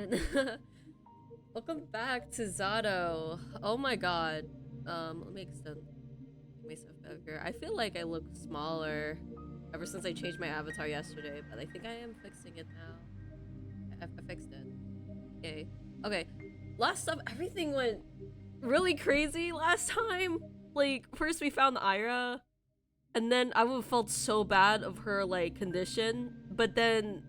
everyone. Welcome back to Zato. Oh my god. Let me make myself bigger. I feel like I look smaller ever since I changed my avatar yesterday, but I think I am fixing it now. I fixed it. Yay. Okay. Last up, everything went really crazy last time. Like, first we found Ira, and then I felt so bad of her, like, condition, but then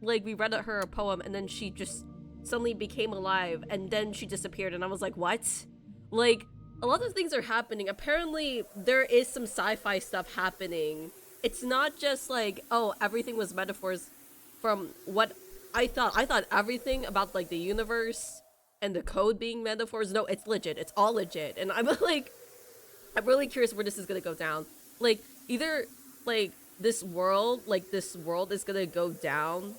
like we read her a poem and then she just suddenly became alive and then she disappeared and I was like, what? Like, a lot of things are happening. Apparently there is some sci-fi stuff happening. It's not just like, oh, everything was metaphors from what I thought everything about like the universe and the code being metaphors. No, it's legit. It's all legit. And I'm like, I'm really curious where this is gonna go down. Like, either like this world is gonna go down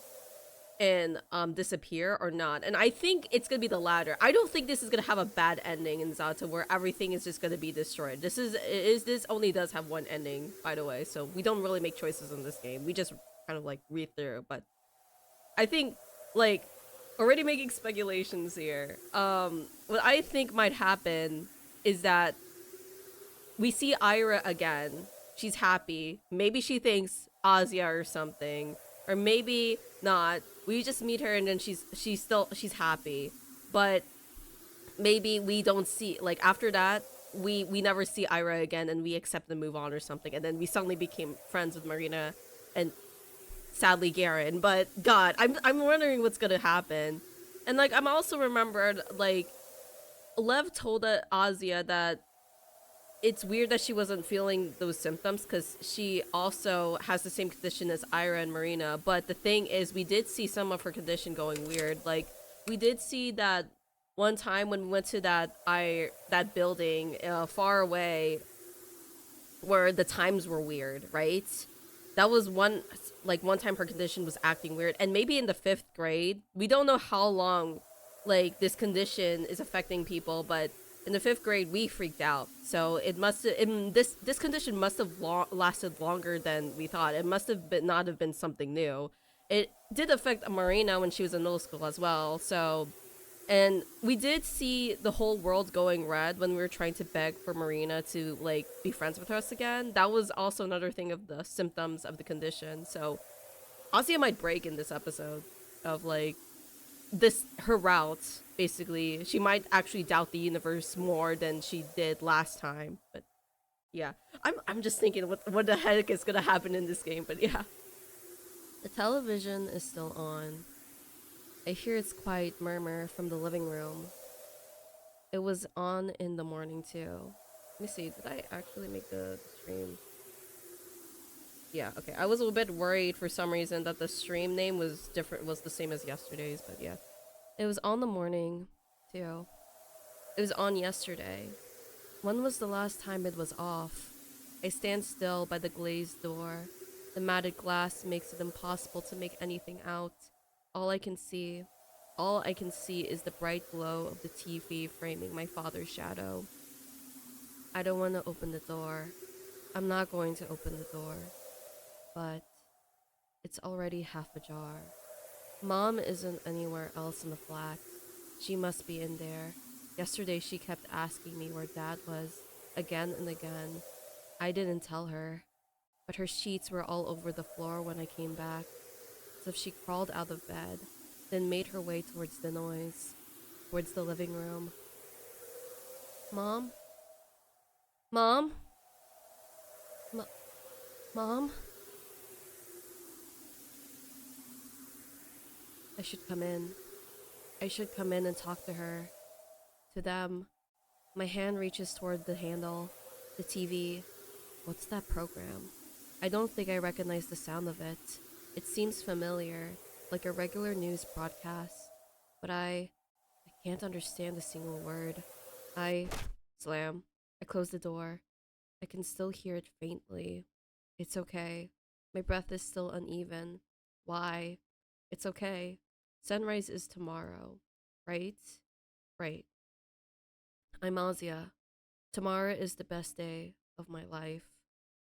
and disappear or not. And I think it's gonna be the latter. I don't think this is gonna have a bad ending in Zato where everything is just gonna be destroyed. This only does have one ending, by the way, so we don't really make choices in this game. We just kind of like read through. But I think, like, already making speculations here. What I think might happen is that we see Ira again. She's happy. Maybe she thinks Asya or something, or maybe not. We just meet her and then she's happy, but maybe we don't see, like, after that we never see Ira again and we accept and move on or something, and then we suddenly became friends with Marina and sadly Garen. But God, I'm wondering what's gonna happen, and like I'm also remembered like Lev told Asya that it's weird that she wasn't feeling those symptoms because she also has the same condition as Ira and Marina. But the thing is, we did see some of her condition going weird. Like, we did see that one time when we went to that building far away where the times were weird, right? That was one time her condition was acting weird. And maybe in the 5th grade, we don't know how long like this condition is affecting people, but in the 5th grade we freaked out. So it must have this condition must have lasted longer than we thought. It must have been not have been something new. It did affect Marina when she was in middle school as well. So, and we did see the whole world going red when we were trying to beg for Marina to like be friends with us again. That was also another thing of the symptoms of the condition. So Asya might break in this episode of like this her route. Basically, she might actually doubt the universe more than she did last time. But yeah, I'm just thinking what the heck is gonna happen in this game. But yeah, the television is still on. I hear its quiet murmur from the living room. It was on in the morning too. Let me see, did I actually make the stream? Yeah, okay. I was a little bit worried for some reason that the stream name was different, was the same as yesterday's, but yeah. It was on the morning too. It was on yesterday. When was the last time it was off? I stand still by the glazed door. The matted glass makes it impossible to make anything out. All I can see, all I can see is the bright glow of the TV framing my father's shadow. I don't want to open the door. I'm not going to open the door. But it's already half ajar. Mom isn't anywhere else in the flat. She must be in there. Yesterday she kept asking me where Dad was, again and again. I didn't tell her, but her sheets were all over the floor when I came back, as if she crawled out of bed, then made her way towards the noise, towards the living room. Mom? Mom? M- Mom? I should come in. I should come in and talk to her. To them. My hand reaches toward the handle. The TV. What's that program? I don't think I recognize the sound of it. It seems familiar, like a regular news broadcast. But I can't understand a single word. I slam. I close the door. I can still hear it faintly. It's okay. My breath is still uneven. Why? It's okay. Sunrise is tomorrow. Right? Right. I'm Asya. Tomorrow is the best day of my life.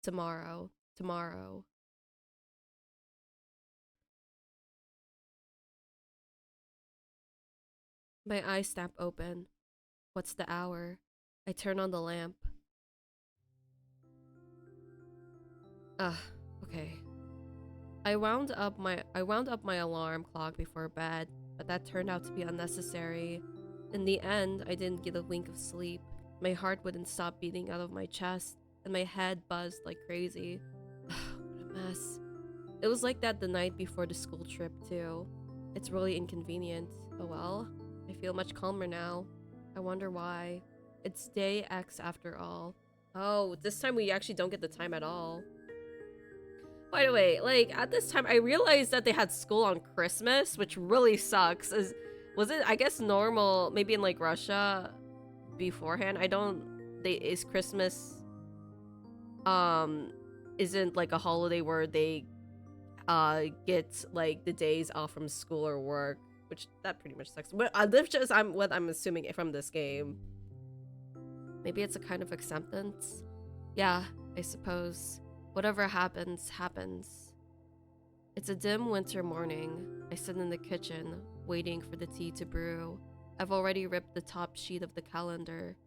Tomorrow. Tomorrow. My eyes snap open. What's the hour? I turn on the lamp. Ah, okay. I wound up my alarm clock before bed, but that turned out to be unnecessary. In the end, I didn't get a wink of sleep. My heart wouldn't stop beating out of my chest, and my head buzzed like crazy. What a mess. It was like that the night before the school trip, too. It's really inconvenient. Oh well. I feel much calmer now. I wonder why. It's day X after all. Oh, this time we actually don't get the time at all. By the way, like, at this time, I realized that they had school on Christmas, which really sucks. Was it, I guess, normal, maybe in, like, Russia beforehand? Is Christmas, isn't, like, a holiday where they, get, like, the days off from school or work, which, that pretty much sucks. But that's just, what I'm assuming from this game. Maybe it's a kind of acceptance? Yeah, I suppose. Whatever happens, happens. It's a dim winter morning. I sit in the kitchen, waiting for the tea to brew. I've already ripped the top sheet of the calendar.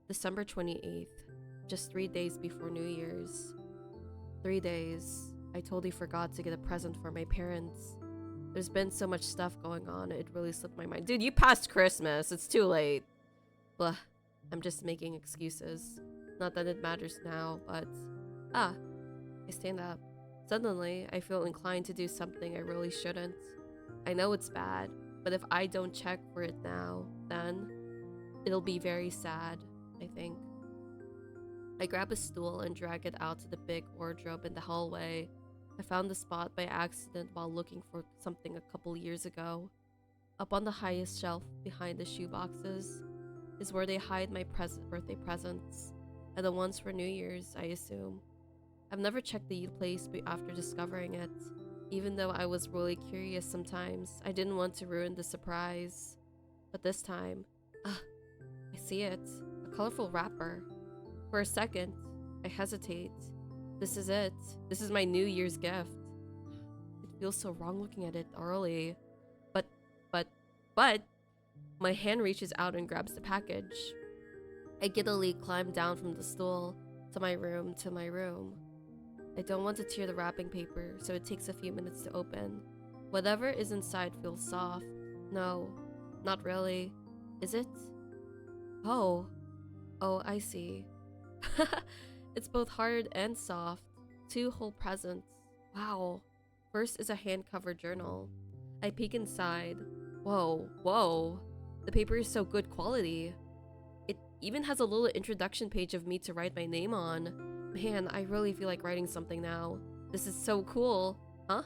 December 28th, just 3 days before New Year's. 3 days. I totally forgot to get a present for my parents. There's been so much stuff going on, it really slipped my mind. Dude, you passed Christmas. It's too late. Blah. I'm just making excuses. Not that it matters now, but... Ah. I stand up. Suddenly, I feel inclined to do something I really shouldn't. I know it's bad, but if I don't check for it now, then it'll be very sad, I think. I grab a stool and drag it out to the big wardrobe in the hallway. I found the spot by accident while looking for something a couple years ago. Up on the highest shelf behind the shoeboxes is where they hide my birthday presents, and the ones for New Year's, I assume. I've never checked the place after discovering it. Even though I was really curious sometimes, I didn't want to ruin the surprise. But this time, I see it. A colorful wrapper. For a second, I hesitate. This is it. This is my New Year's gift. It feels so wrong looking at it early. But, my hand reaches out and grabs the package. I giddily climb down from the stool to my room. I don't want to tear the wrapping paper, so it takes a few minutes to open. Whatever is inside feels soft. No, not really. Is it? Oh, I see. It's both hard and soft. 2 whole presents. Wow. First is a hand-covered journal. I peek inside. Whoa. The paper is so good quality. It even has a little introduction page of me to write my name on. Man, I really feel like writing something now. This is so cool. Huh?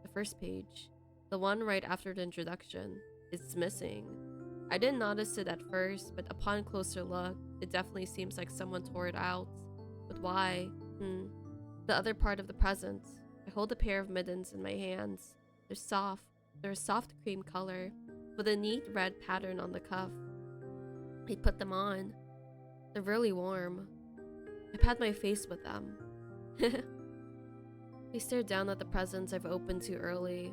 The first page. The one right after the introduction. It's missing. I didn't notice it at first, but upon closer look, it definitely seems like someone tore it out. But why? The other part of the present. I hold a pair of mittens in my hands. They're a soft cream color, with a neat red pattern on the cuff. I put them on. They're really warm. I pat my face with them. I stare down at the presents I've opened too early.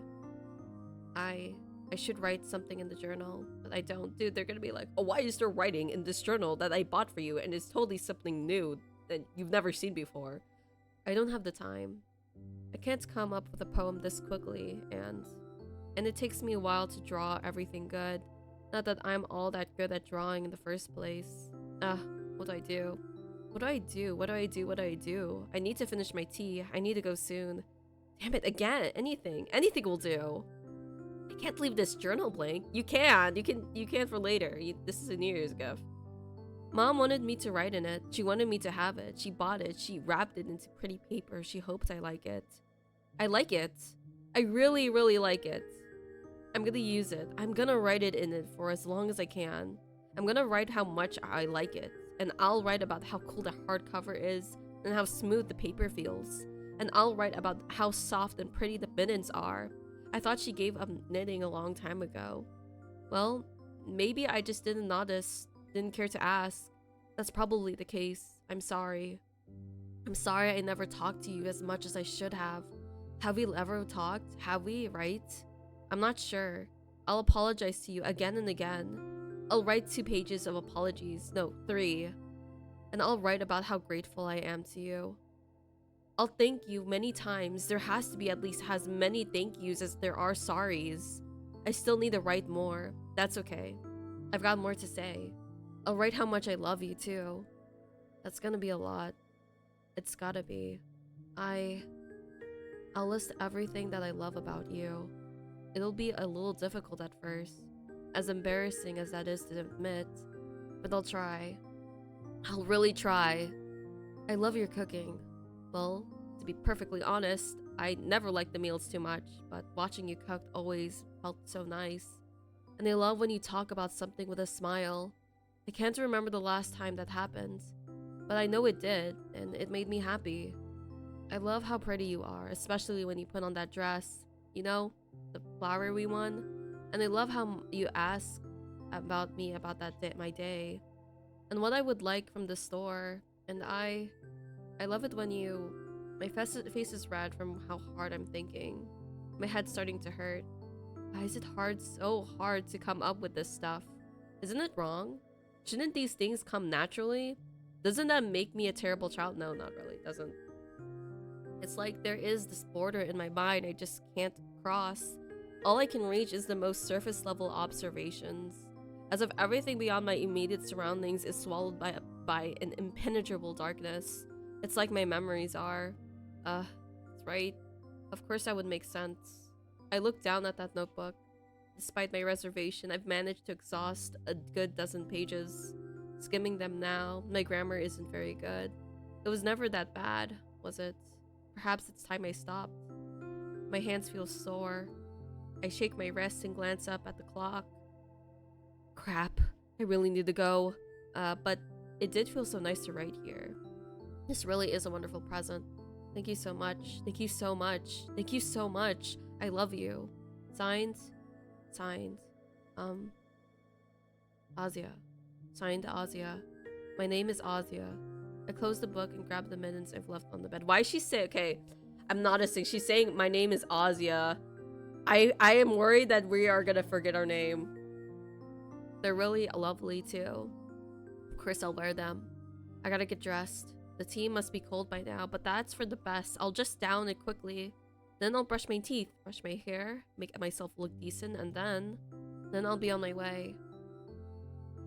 I should write something in the journal, but I don't. Dude, they're gonna be like, oh, why is there writing in this journal that I bought for you and it's totally something new that you've never seen before? I don't have the time. I can't come up with a poem this quickly, and it takes me a while to draw everything good. Not that I'm all that good at drawing in the first place. What do I do? What do I do? I need to finish my tea. I need to go soon. Damn it, again. Anything will do. I can't leave this journal blank. You can for later. This is a New Year's gift. Mom wanted me to write in it. She wanted me to have it. She bought it. She wrapped it into pretty paper. She hoped I like it. I like it. I really, really like it. I'm gonna use it. I'm gonna write it in it for as long as I can. I'm gonna write how much I like it. And I'll write about how cool the hardcover is and how smooth the paper feels. And I'll write about how soft and pretty the mittens are. I thought she gave up knitting a long time ago. Well, maybe I just didn't notice, didn't care to ask. That's probably the case. I'm sorry. I'm sorry I never talked to you as much as I should have. Have we ever talked? Have we, right? I'm not sure. I'll apologize to you again and again. I'll write 2 pages of apologies. No, 3. And I'll write about how grateful I am to you. I'll thank you many times. There has to be at least as many thank yous as there are sorries. I still need to write more. That's okay. I've got more to say. I'll write how much I love you too. That's gonna be a lot. It's gotta be. I'll list everything that I love about you. It'll be a little difficult at first, as embarrassing as that is to admit, but I'll try. I'll really try. I love your cooking. Well, to be perfectly honest, I never liked the meals too much, but watching you cook always felt so nice. And I love when you talk about something with a smile. I can't remember the last time that happened, but I know it did, and it made me happy. I love how pretty you are, especially when you put on that dress. You know, the flowery one. And I love how you ask about me about that day, my day, and what I would like from the store. And I love it when my face is red from how hard I'm thinking. My head's starting to hurt. Why is it so hard to come up with this stuff? Isn't it wrong? Shouldn't these things come naturally? Doesn't that make me a terrible child? No, not really. It doesn't. It's like there is this border in my mind I just can't cross. All I can reach is the most surface level observations. As if everything beyond my immediate surroundings is swallowed by an impenetrable darkness. It's like my memories are. That's right. Of course that would make sense. I look down at that notebook. Despite my reservation, I've managed to exhaust a good dozen pages. Skimming them now, my grammar isn't very good. It was never that bad, was it? Perhaps it's time I stopped. My hands feel sore. I shake my wrist and glance up at the clock. Crap, I really need to go. But it did feel so nice to write here. This really is a wonderful present. Thank you so much. Thank you so much. Thank you so much. I love you. Signed. Asya. Signed, Asya. My name is Asya. I closed the book and grabbed the mittens I've left on the bed. Why is she saying, okay, I'm noticing. She's saying my name is Asya. I am worried that we are gonna forget our name. They're really lovely too. Of course I'll wear them. I gotta get dressed. The tea must be cold by now, but that's for the best. I'll just down it quickly. Then I'll brush my teeth, brush my hair, make myself look decent, and then I'll be on my way.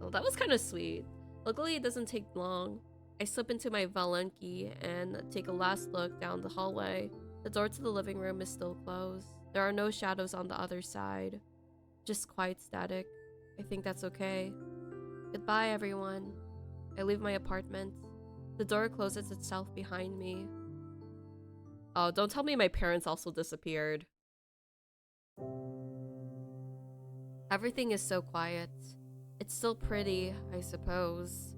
Oh, that was kind of sweet. Luckily, it doesn't take long. I slip into my Valenki and take a last look down the hallway. The door to the living room is still closed. There are no shadows on the other side. Just quiet static. I think that's okay. Goodbye, everyone. I leave my apartment. The door closes itself behind me. Oh, don't tell me my parents also disappeared. Everything is so quiet. It's still pretty, I suppose.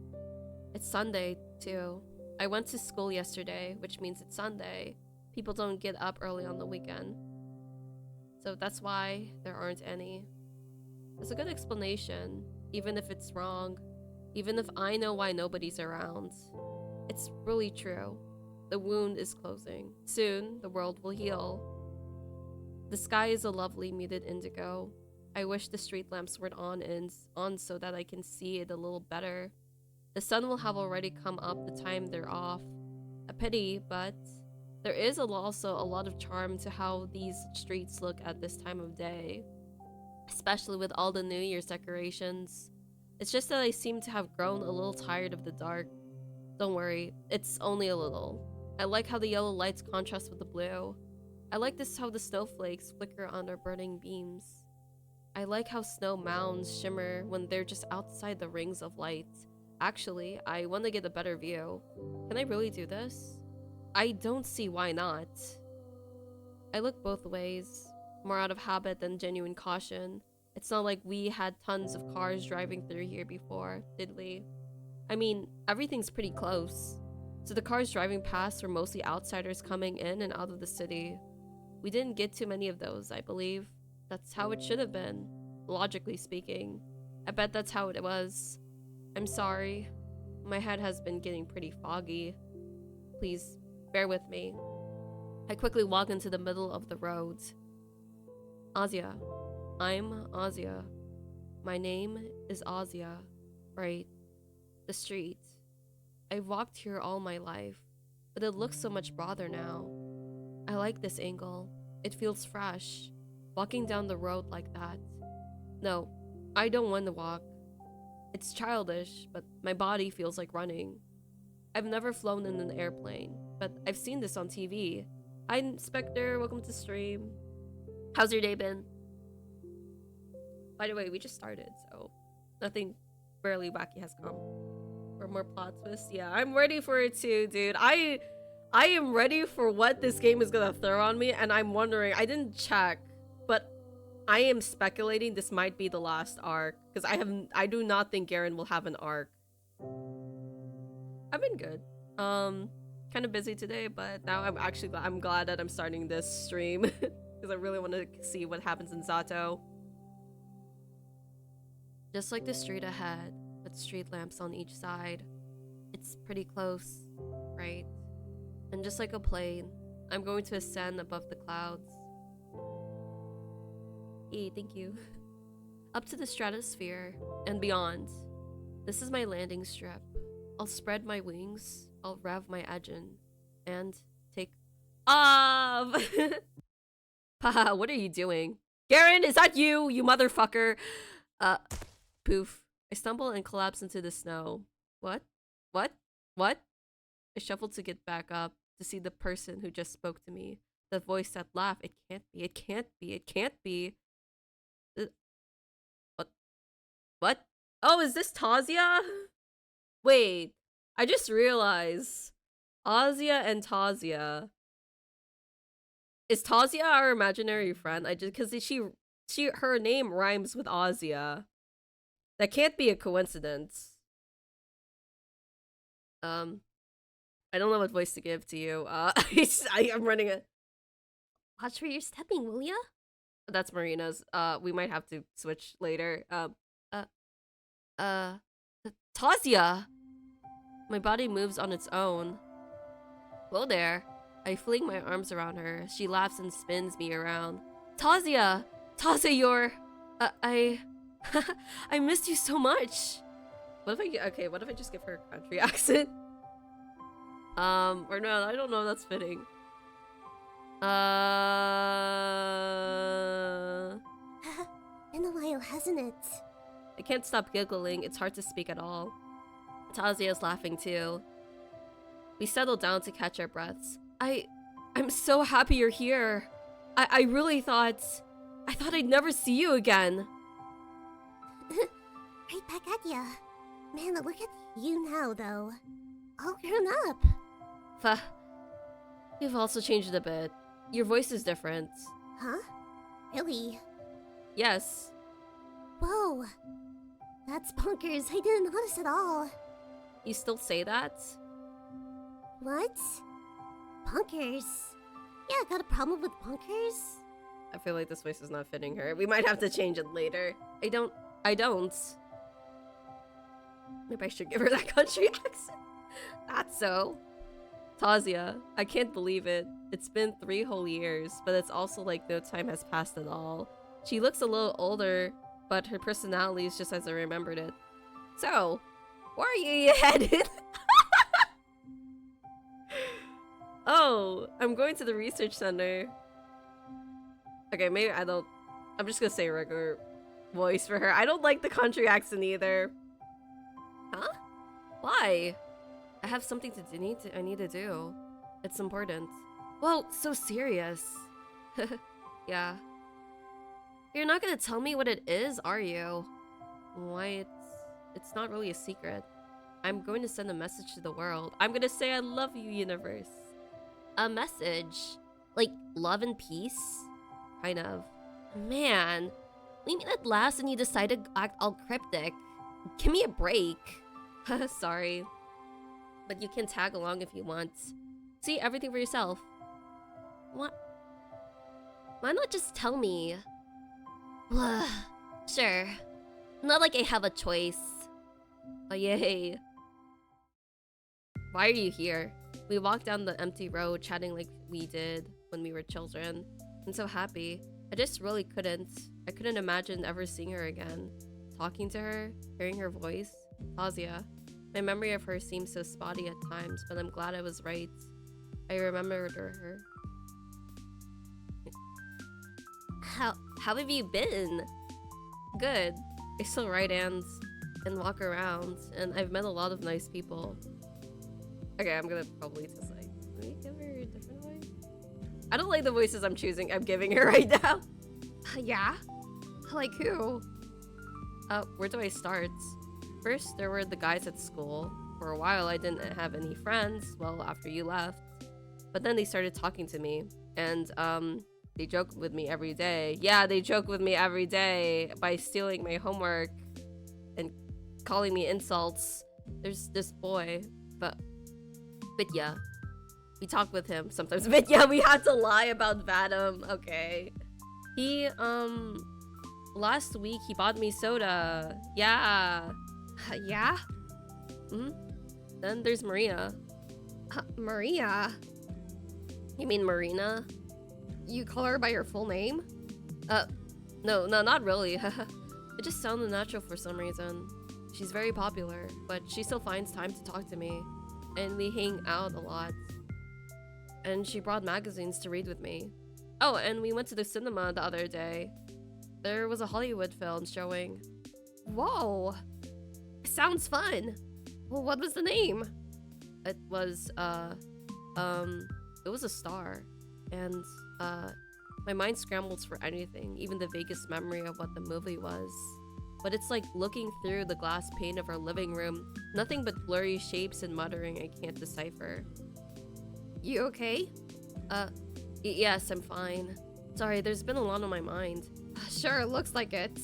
It's Sunday, too. I went to school yesterday, which means it's Sunday. People don't get up early on the weekend. So that's why there aren't any. It's a good explanation, even if it's wrong. Even if I know why nobody's around. It's really true. The wound is closing. Soon, the world will heal. The sky is a lovely muted indigo. I wish the street lamps weren't on so that I can see it a little better. The sun will have already come up the time they're off. A pity, but there is also a lot of charm to how these streets look at this time of day. Especially with all the New Year's decorations. It's just that I seem to have grown a little tired of the dark. Don't worry, it's only a little. I like how the yellow lights contrast with the blue. I like how the snowflakes flicker on their burning beams. I like how snow mounds shimmer when they're just outside the rings of light. Actually, I want to get a better view. Can I really do this? I don't see why not. I look both ways, more out of habit than genuine caution. It's not like we had tons of cars driving through here before, did we? I mean, everything's pretty close. So the cars driving past were mostly outsiders coming in and out of the city. We didn't get too many of those, I believe. That's how it should have been, logically speaking. I bet that's how it was. I'm sorry. My head has been getting pretty foggy. Please, bear with me. I quickly walk into the middle of the road. Asya. I'm Asya. My name is Asya, right? The street. I've walked here all my life, but it looks so much broader now. I like this angle. It feels fresh, walking down the road like that. No, I don't want to walk. It's childish, but my body feels like running. I've never flown in an airplane, but I've seen this on TV. Hi, Inspector. Welcome to stream. How's your day been? By the way, we just started, so nothing barely wacky has come. Or more plot twists. Yeah, I'm ready for it too, dude. I am ready for what this game is gonna throw on me, and I'm wondering. I didn't check, but I am speculating this might be the last arc because I do not think Garen will have an arc. I've been good. Kind of busy today, but now I'm glad that I'm starting this stream because I really want to see what happens in Zato. Just like the street ahead, with street lamps on each side. It's pretty close, right? And just like a plane, I'm going to ascend above the clouds. Hey, thank you. Up to the stratosphere and beyond. This is my landing strip. I'll spread my wings, I'll rev my engine, and take off! Haha, what are you doing? Garen, is that you, you motherfucker? Poof. I stumble and collapse into the snow. What? What? What? I shuffled to get back up to see the person who just spoke to me. The voice that laughed. It can't be, it can't be, it can't be. What? What? Oh, is this Tazia? Wait, I just realized. Asya and Tazia. Is Tazia our imaginary friend? Because her name rhymes with Asya. That can't be a coincidence. I don't know what voice to give to you. I'm running a... Watch where you're stepping, will ya? That's Marina's. We might have to switch later. Tazia! My body moves on its own. Hello there. I fling my arms around her. She laughs and spins me around. Tazia! Tazia, you're... I missed you so much. What if I just give her a country accent? Or no, I don't know if that's fitting. Been a while, hasn't it? I can't stop giggling. It's hard to speak at all. Tazia's laughing too. We settle down to catch our breaths. I'm so happy you're here. I really thought... I thought I'd never see you again. Right back at ya. Man, look at you now, though. All grown up. You've also changed a bit. Your voice is different. Huh? Really? Yes. Whoa. That's bonkers. I didn't notice at all. You still say that? What? Bonkers? Yeah, got a problem with bonkers? I feel like this voice is not fitting her. We might have to change it later. I don't. Maybe I should give her that country accent. That's so. Tazia, I can't believe it. It's been 3 whole years, but it's also like no time has passed at all. She looks a little older, but her personality is just as I remembered it. So, where are you headed? Oh, I'm going to the research center. Okay, maybe I don't... I'm just gonna say regular voice for her. I don't like the country accent either. Huh? Why? I have something I need to do. It's important. Whoa, so serious. Yeah. You're not gonna tell me what it is, are you? Why, it's not really a secret. I'm going to send a message to the world. I'm gonna say I love you, universe. A message? Like love and peace? Kind of. Man, we meet at last and you decide to act all cryptic. Give me a break. Sorry. But you can tag along if you want. See everything for yourself. What? Why not just tell me? Sure. Not like I have a choice. Oh yay. Why are you here? We walked down the empty road chatting like we did when we were children. I'm so happy. I just really couldn't. I couldn't imagine ever seeing her again. talking to her, hearing her voice. Asya. My memory of her seems so spotty at times, but I'm glad I was right. I remembered her. How have you been? Good. I still write and walk around, and I've met a lot of nice people. Okay, I'm gonna probably just like, let me give her a different voice. I don't like the voices I'm giving her right now. Yeah? Like who? Where do I start? First, there were the guys at school. For a while, I didn't have any friends, well, after you left. But then they started talking to me, and, they joke with me every day. Yeah, they joke with me every day by stealing my homework and calling me insults. There's this boy, but yeah, we talk with him sometimes. But yeah, we had to lie about Vadim. Okay. He, last week he bought me soda. Yeah. Yeah? Then there's Maria. Maria? You mean Marina? You call her by your full name? No, not really. It just sounded natural for some reason. She's very popular, but she still finds time to talk to me, and we hang out a lot. And she brought magazines to read with me. Oh, and we went to the cinema the other day. There was a Hollywood film showing. Whoa! Sounds fun! Well, what was the name? It was, it was a star. And, my mind scrambles for anything, even the vaguest memory of what the movie was. But it's like looking through the glass pane of our living room, nothing but blurry shapes and muttering I can't decipher. You okay? Yes, I'm fine. Sorry, there's been a lot on my mind. Sure, looks like it.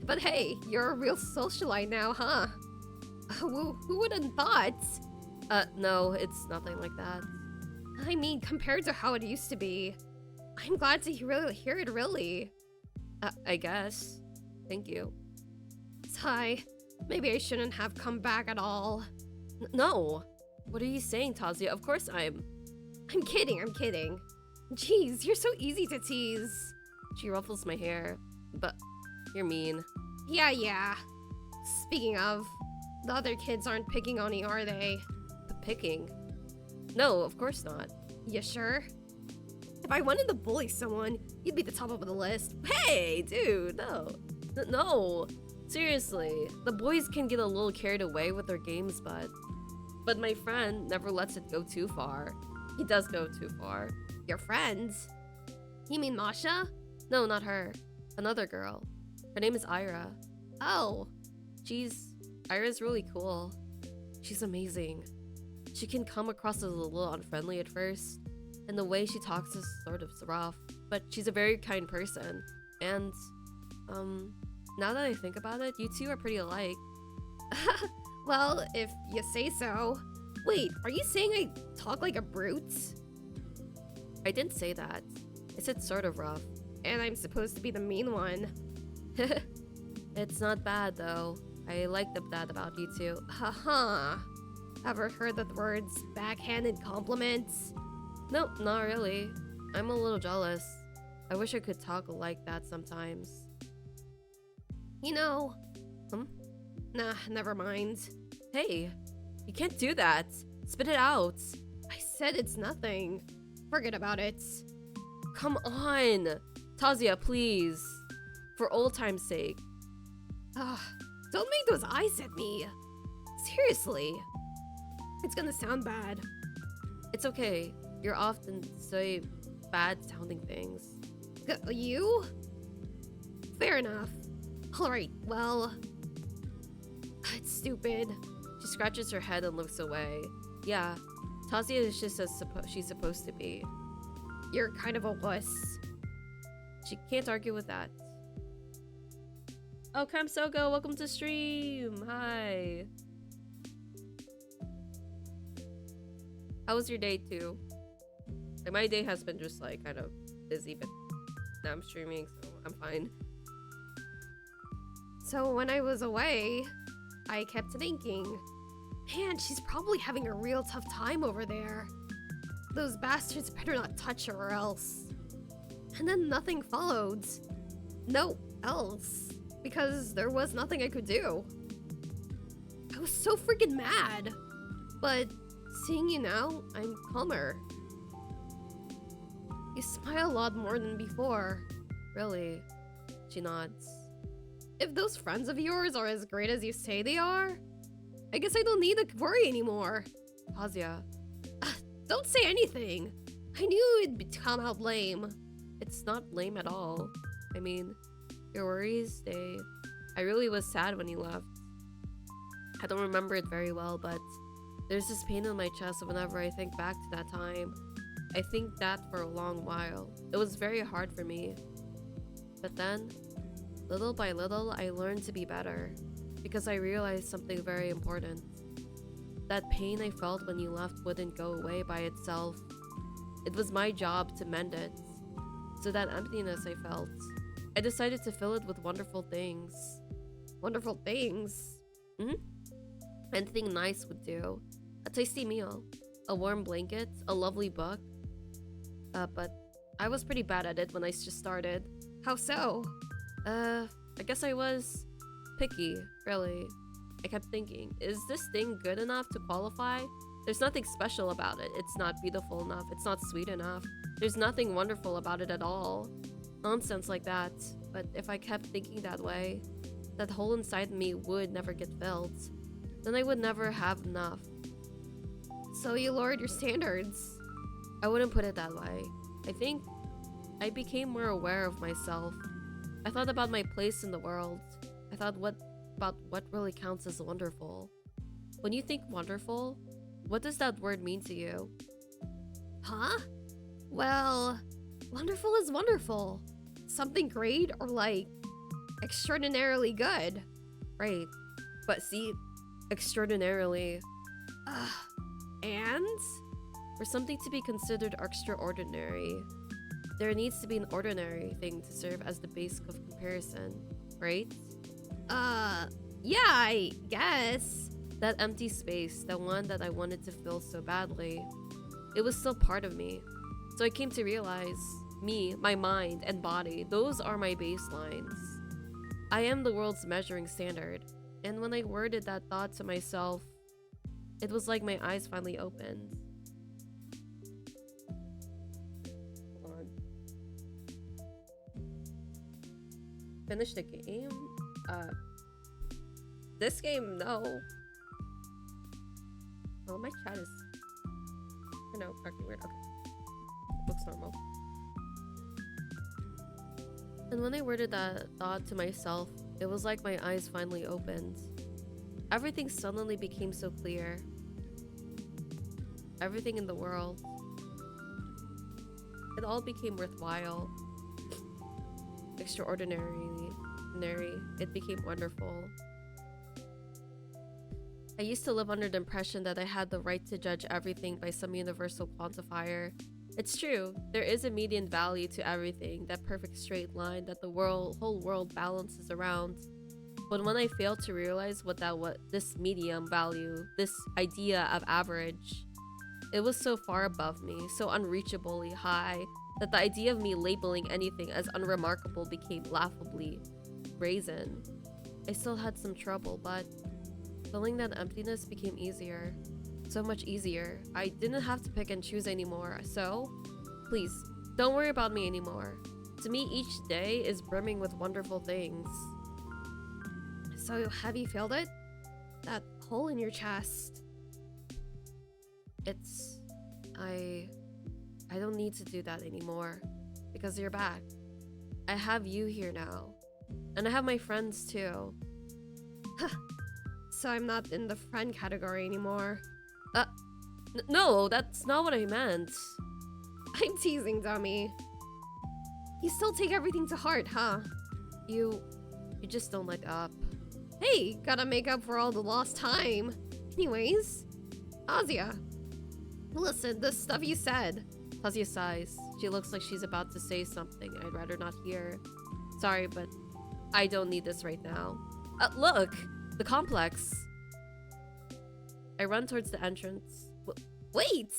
But hey, you're a real socialite now, huh? Who would have thought? No, it's nothing like that. I mean, compared to how it used to be. I'm glad to hear it, really. I guess. Thank you. Sigh. Maybe I shouldn't have come back at all. No! What are you saying, Tazia? Of course I'm kidding. Jeez, you're so easy to tease. She ruffles my hair. But you're mean. Yeah. Speaking of, the other kids aren't picking on you, are they? Picking? No, of course not. You sure? If I wanted to bully someone, you'd be the top of the list. Hey, dude, no. No. Seriously, the boys can get a little carried away with their games, but my friend never lets it go too far. He does go too far. Your friends? You mean Masha? No, not her. Another girl. Her name is Ira. Oh. Ira's really cool. She's amazing. She can come across as a little unfriendly at first, and the way she talks is sort of rough, but she's a very kind person. And, now that I think about it, you two are pretty alike. Well, if you say so. Wait, are you saying I talk like a brute? I didn't say that. I said sort of rough. And I'm supposed to be the mean one. It's not bad, though. I like that about you two. Haha. Ever heard the words backhanded compliments? Nope, not really. I'm a little jealous. I wish I could talk like that sometimes. You know... Nah, never mind. Hey, you can't do that. Spit it out. I said it's nothing. Forget about it. Come on. Tazia, please. For old time's sake. Don't make those eyes at me. Seriously. It's gonna sound bad. It's okay. You're often say bad sounding things. You? Fair enough. Alright, well... It's stupid. She scratches her head and looks away. Yeah, Tazia is just as she's supposed to be. You're kind of a wuss. She can't argue with that. Oh, Kamsogo, welcome to stream. Hi. How was your day too? Like, my day has been just like kind of busy, but now I'm streaming, so I'm fine. So when I was away, I kept thinking, man, she's probably having a real tough time over there. Those bastards better not touch her or else. And then nothing followed. No else. because there was nothing I could do. I was so freaking mad. But seeing you now, I'm calmer. You smile a lot more than before. Really? She nods. If those friends of yours are as great as you say they are, I guess I don't need to worry anymore. Asya. Don't say anything. I knew it'd come out lame. It's not lame at all. I mean, your worries, I really was sad when you left. I don't remember it very well, but there's this pain in my chest whenever I think back to that time. I think that for a long while. It was very hard for me. But then, little by little, I learned to be better. Because I realized something very important. That pain I felt when you left wouldn't go away by itself. It was my job to mend it. So that emptiness I felt, I decided to fill it with wonderful things. Wonderful things? Anything nice would do. A tasty meal, a warm blanket, a lovely book. But I was pretty bad at it when I just started. How so? I guess I was picky, really. I kept thinking, is this thing good enough to qualify? There's nothing special about it. It's not beautiful enough. It's not sweet enough. There's nothing wonderful about it at all. Nonsense like that. But if I kept thinking that way, that hole inside me would never get filled. Then I would never have enough. So you lowered your standards? I wouldn't put it that way. I think I became more aware of myself. I thought about my place in the world. I thought about what really counts as wonderful. When you think wonderful, what does that word mean to you? Huh? Well, wonderful is wonderful. Something great or like extraordinarily good. Right. But see, extraordinarily. And? For something to be considered extraordinary, there needs to be an ordinary thing to serve as the base of comparison, right? Yeah, I guess. That empty space, the one that I wanted to fill so badly, it was still part of me. So I came to realize, me, my mind, and body, those are my baselines. I am the world's measuring standard. And when I worded that thought to myself, it was like my eyes finally opened. Hold on. Finish the game? This game, no. Oh, my chat is... I know, acting weird. Okay. Looks normal. And when I worded that thought to myself, it was like my eyes finally opened. Everything suddenly became so clear. Everything in the world. It all became worthwhile. Extraordinary. It became wonderful. I used to live under the impression that I had the right to judge everything by some universal quantifier. It's true, there is a median value to everything, that perfect straight line that the whole world balances around. But when I failed to realize what this medium value, this idea of average, it was so far above me, so unreachably high, that the idea of me labeling anything as unremarkable became laughably brazen. I still had some trouble, but filling that emptiness became easier. So much easier. I didn't have to pick and choose anymore, so please, don't worry about me anymore. To me, each day is brimming with wonderful things. So have you filled it? That hole in your chest. It's... I don't need to do that anymore. Because you're back. I have you here now. And I have my friends too. So I'm not in the friend category anymore. No, that's not what I meant. I'm teasing, dummy. You still take everything to heart, huh? You just don't let up. Hey, gotta make up for all the lost time. Anyways, Asya. Listen, the stuff you said. Asya sighs. She looks like she's about to say something I'd rather not hear. Sorry, but I don't need this right now. Look! The complex! I run towards the entrance. Wait!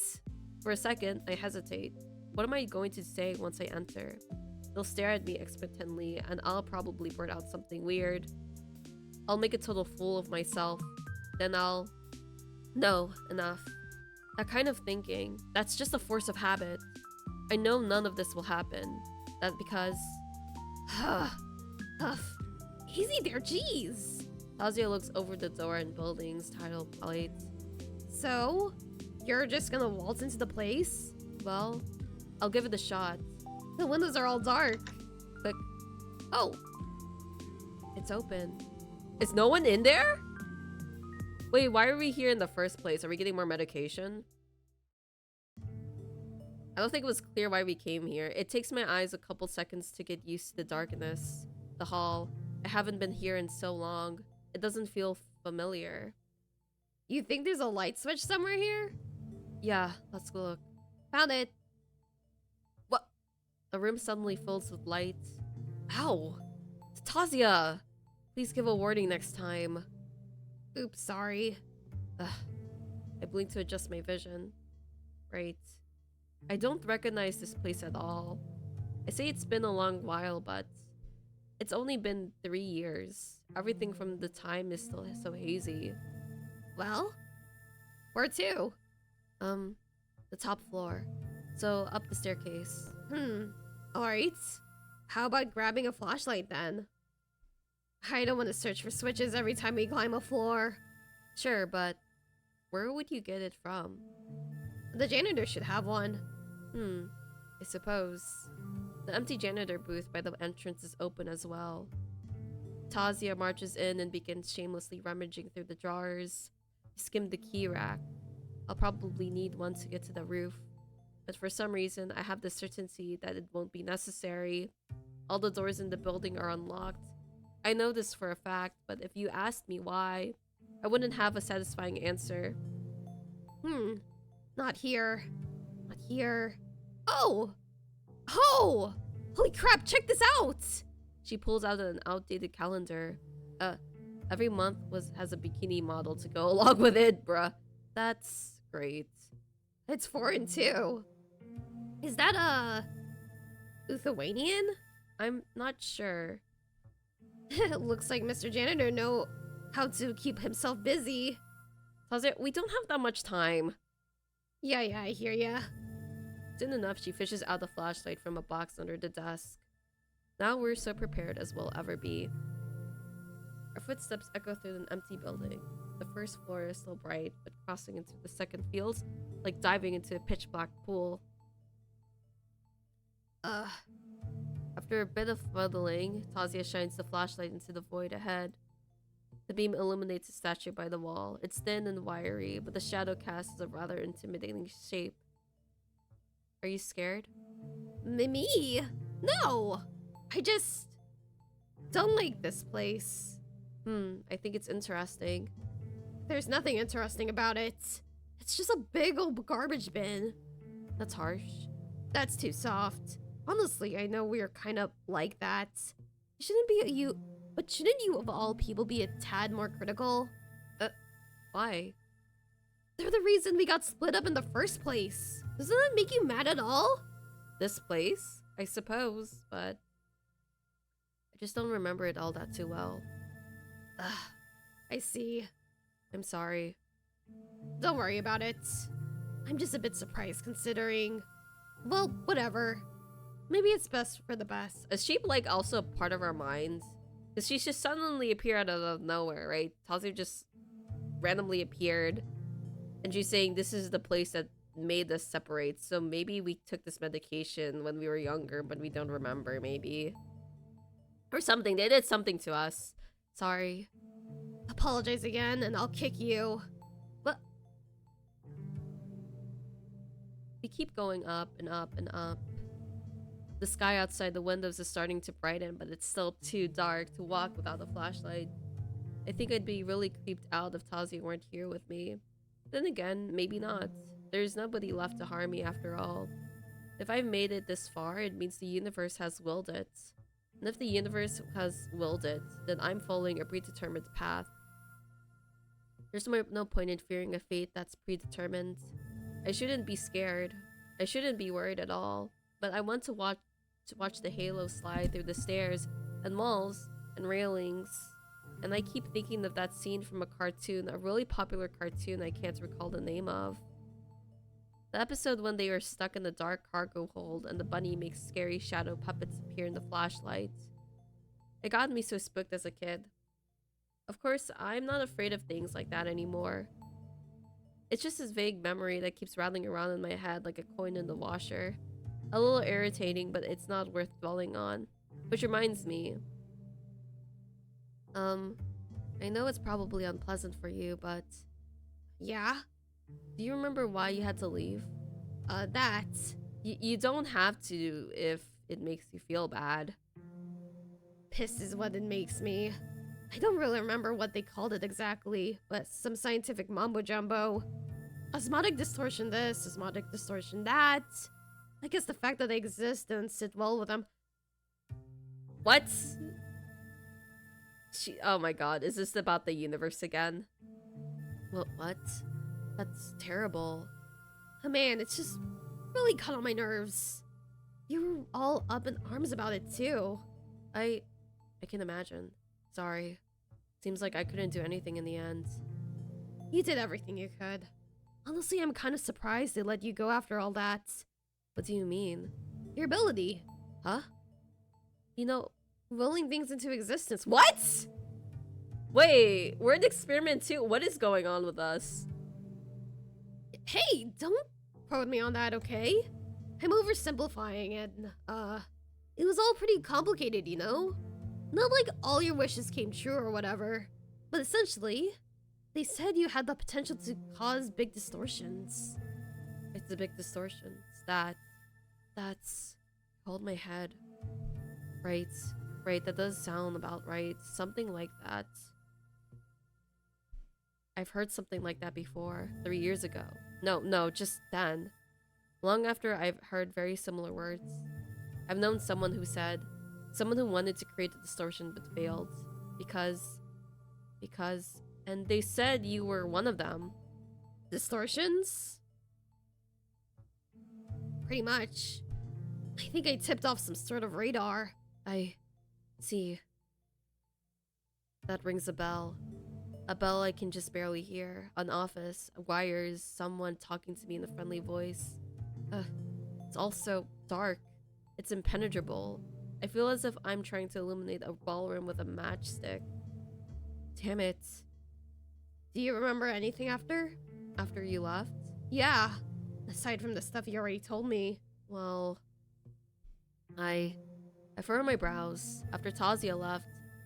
For a second, I hesitate. What am I going to say once I enter? They'll stare at me expectantly, and I'll probably blurt out something weird. I'll make a total fool of myself. Then I'll... No, enough. That kind of thinking, that's just a force of habit. I know none of this will happen. That's because... Huff. Easy there, jeez. Asya looks over the door and buildings titled plates. So, you're just gonna waltz into the place? Well, I'll give it a shot. The windows are all dark. Click. Oh, It's open. Is no one in there? Wait, why are we here in the first place? Are we getting more medication? I don't think it was clear why we came here. It takes my eyes a couple seconds to get used to the darkness. The hall. I haven't been here in so long. It doesn't feel familiar. you think there's a light switch somewhere here? Yeah, let's go look. Found it. What? The room suddenly fills with light. Ow! It's Tasia! Please give a warning next time. Oops, sorry. Ugh. I blinked to adjust my vision. Right. I don't recognize this place at all. I say it's been a long while, but it's only been 3 years. Everything from the time is still so hazy. Well, where to? The top floor. So up the staircase. Alright. How about grabbing a flashlight then? I don't want to search for switches every time we climb a floor. Sure, but where would you get it from? The janitor should have one. I suppose. The empty janitor booth by the entrance is open as well. Tasia marches in and begins shamelessly rummaging through the drawers. I skim the key rack. I'll probably need one to get to the roof. But for some reason, I have the certainty that it won't be necessary. All the doors in the building are unlocked. I know this for a fact, but if you asked me why, I wouldn't have a satisfying answer. Not here. Not here. Oh! Oh! Holy crap, check this out! She pulls out an outdated calendar. Every month has a bikini model to go along with it, bruh. That's great. It's foreign too. Is that a Lithuanian? I'm not sure. It looks like Mr. Janitor know how to keep himself busy. Tasia, we don't have that much time. Yeah, I hear ya. Soon enough, she fishes out a flashlight from a box under the desk. Now we're so prepared as we'll ever be. Our footsteps echo through an empty building. The first floor is still bright, but crossing into the second feels like diving into a pitch-black pool. After a bit of muddling, Tasia shines the flashlight into the void ahead. The beam illuminates a statue by the wall. It's thin and wiry, but the shadow casts a rather intimidating shape. Are you scared? Me? No! I just don't like this place. I think it's interesting. There's nothing interesting about it. It's just a big old garbage bin. That's harsh. That's too soft. Honestly, I know we're kind of like that. Shouldn't you of all people be a tad more critical? Why? They're the reason we got split up in the first place. Doesn't that make you mad at all? This place? I suppose, but I just don't remember it all that too well. I see. I'm sorry. Don't worry about it. I'm just a bit surprised considering... Well, whatever. Maybe it's best for the best. Is she, like, also part of our minds? Because she just suddenly appeared out of nowhere, right? Tasia just randomly appeared. And she's saying this is the place that made us separate. So maybe we took this medication when we were younger, but we don't remember, maybe. Or something. They did something to us. Sorry. Apologize again, and I'll kick you. What? We keep going up and up and up. The sky outside the windows is starting to brighten, but it's still too dark to walk without a flashlight. I think I'd be really creeped out if Tasia weren't here with me. Then again, maybe not. There's nobody left to harm me after all. If I've made it this far, it means the universe has willed it. And if the universe has willed it, then I'm following a predetermined path. There's no point in fearing a fate that's predetermined. I shouldn't be scared. I shouldn't be worried at all. But I want to watch to watch the halo slide through the stairs and walls and railings. And I keep thinking of that scene from a cartoon, a really popular cartoon I can't recall the name of. The episode when they are stuck in the dark cargo hold and the bunny makes scary shadow puppets appear in the flashlight. It got me so spooked as a kid. Of course, I'm not afraid of things like that anymore. It's just this vague memory that keeps rattling around in my head like a coin in the washer. A little irritating, but it's not worth dwelling on. Which reminds me. I know it's probably unpleasant for you, but... Yeah? Do you remember why you had to leave? That. You don't have to if it makes you feel bad. Piss is what it makes me. I don't really remember what they called it exactly, but some scientific mumbo-jumbo. Osmotic distortion this, osmotic distortion that. I guess the fact that they exist and sit well with them. What? Oh my god, is this about the universe again? What? That's terrible. Oh man, it's just really cut on my nerves. You were all up in arms about it too. I can imagine. Sorry. Seems like I couldn't do anything in the end. You did everything you could. Honestly, I'm kind of surprised they let you go after all that. What do you mean? Your ability. Huh? You know, Willing things into existence. what? Wait, we're an experiment too. What is going on with us? Hey, don't quote me on that, okay? I'm oversimplifying it. It was all pretty complicated, you know? Not like all your wishes came true or whatever. But essentially, they said you had the potential to cause big distortions. It's a big distortion. It's that's hold my head. Right, that does sound about right. Something like that. I've heard something like that before, 3 years ago. No, just then. Long after I've heard very similar words. I've known someone who wanted to create the distortion but failed. Because, and they said you were one of them. Distortions? Pretty much. I think I tipped off some sort of radar. I see. That rings a bell. A bell I can just barely hear. An office, wires, someone talking to me in a friendly voice. It's also dark. It's impenetrable. I feel as if I'm trying to illuminate a ballroom with a matchstick. Damn it. Do you remember anything after? After you left? Yeah. Aside from the stuff you already told me. Well, I furrowed my brows. After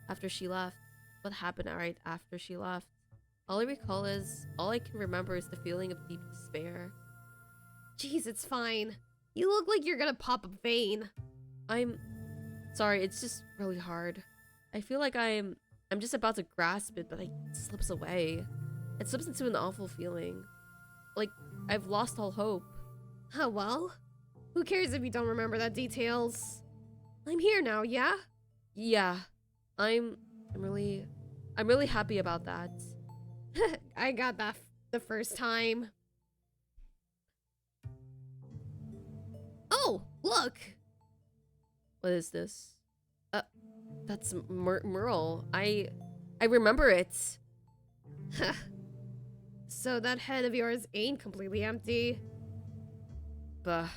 after she left. What happened right after she left? All I can remember is the feeling of deep despair. Jeez, it's fine. You look like you're gonna pop a vein. I'm sorry, it's just really hard. I feel like I'm just about to grasp it, but it slips away. It slips into an awful feeling. Like, I've lost all hope. Oh well. Who cares if you don't remember that details? I'm here now, yeah? Yeah. I'm really happy about that. I got that the first time. Oh, look! What is this? That's Merle. I remember it. So that head of yours ain't completely empty. But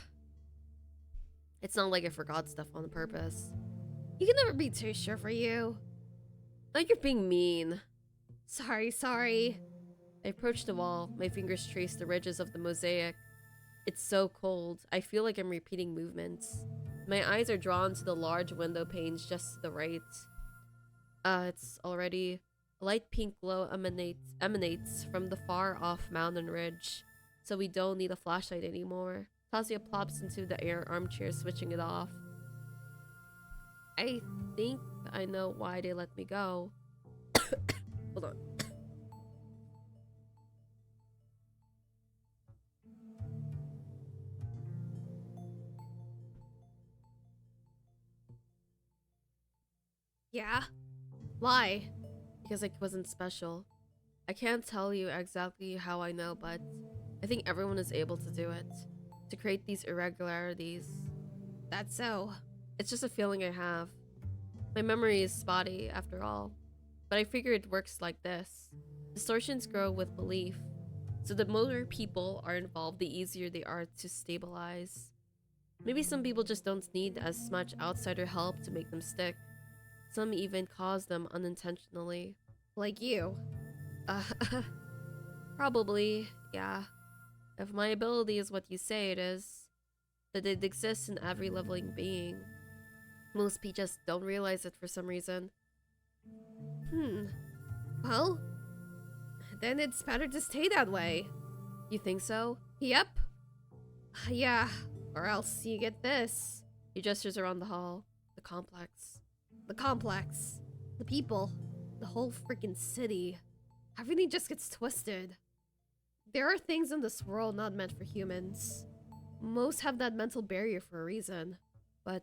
it's not like I forgot stuff on purpose. You can never be too sure for you. Like you're being mean. Sorry. I approached the wall. My fingers traced the ridges of the mosaic. It's so cold. I feel like I'm repeating movements. My eyes are drawn to the large window panes just to the right. It's already... A light pink glow emanates from the far off mountain ridge. So we don't need a flashlight anymore. Asya plops into the air armchair, switching it off. I think I know why they let me go. Hold on. Yeah? Why? Because I wasn't special. I can't tell you exactly how I know, but I think everyone is able to do it. To create these irregularities. That's so. It's just a feeling I have. My memory is spotty, after all. But I figure it works like this. Distortions grow with belief. So the more people are involved, the easier they are to stabilize. Maybe some people just don't need as much outsider help to make them stick. Some even cause them unintentionally. Like you. Uh, probably, yeah. If my ability is what you say it is, that it exists in every living being. Most people just don't realize it for some reason. Well, then it's better to stay that way. You think so? Yep. Yeah, or else you get this. He gestures around the hall. The complex. The complex. The people. The whole freaking city. Everything just gets twisted. There are things in this world not meant for humans. Most have that mental barrier for a reason. But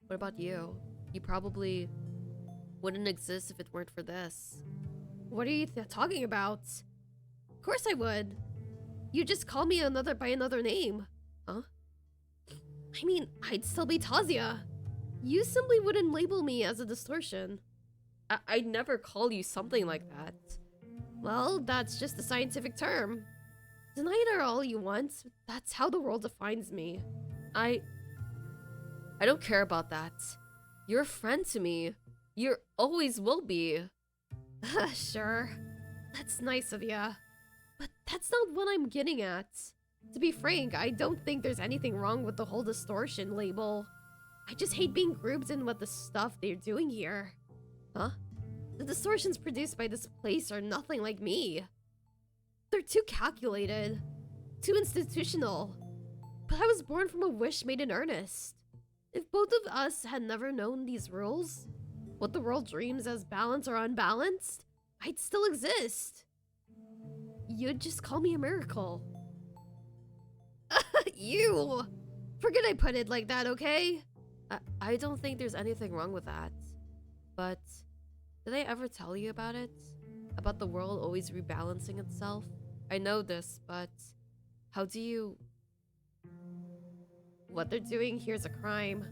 what about you? You probably wouldn't exist if it weren't for this. What are you talking about? Of course I would. You just call me by another name. Huh? I mean, I'd still be Tazia. You simply wouldn't label me as a distortion. I'd never call you something like that. Well, that's just a scientific term. Deny it all you want. That's how the world defines me. I don't care about that. You're a friend to me. You always will be. Sure. That's nice of ya. But that's not what I'm getting at. To be frank, I don't think there's anything wrong with the whole distortion label. I just hate being grouped in with the stuff they're doing here. Huh? The distortions produced by this place are nothing like me. They're too calculated, too institutional. But I was born from a wish made in earnest. If both of us had never known these rules, what the world dreams as balanced or unbalanced, I'd still exist. You'd just call me a miracle. You! Forget I put it like that, okay? I don't think there's anything wrong with that. But did I ever tell you about it? About the world always rebalancing itself? I know this, but how do you... What they're doing here's a crime.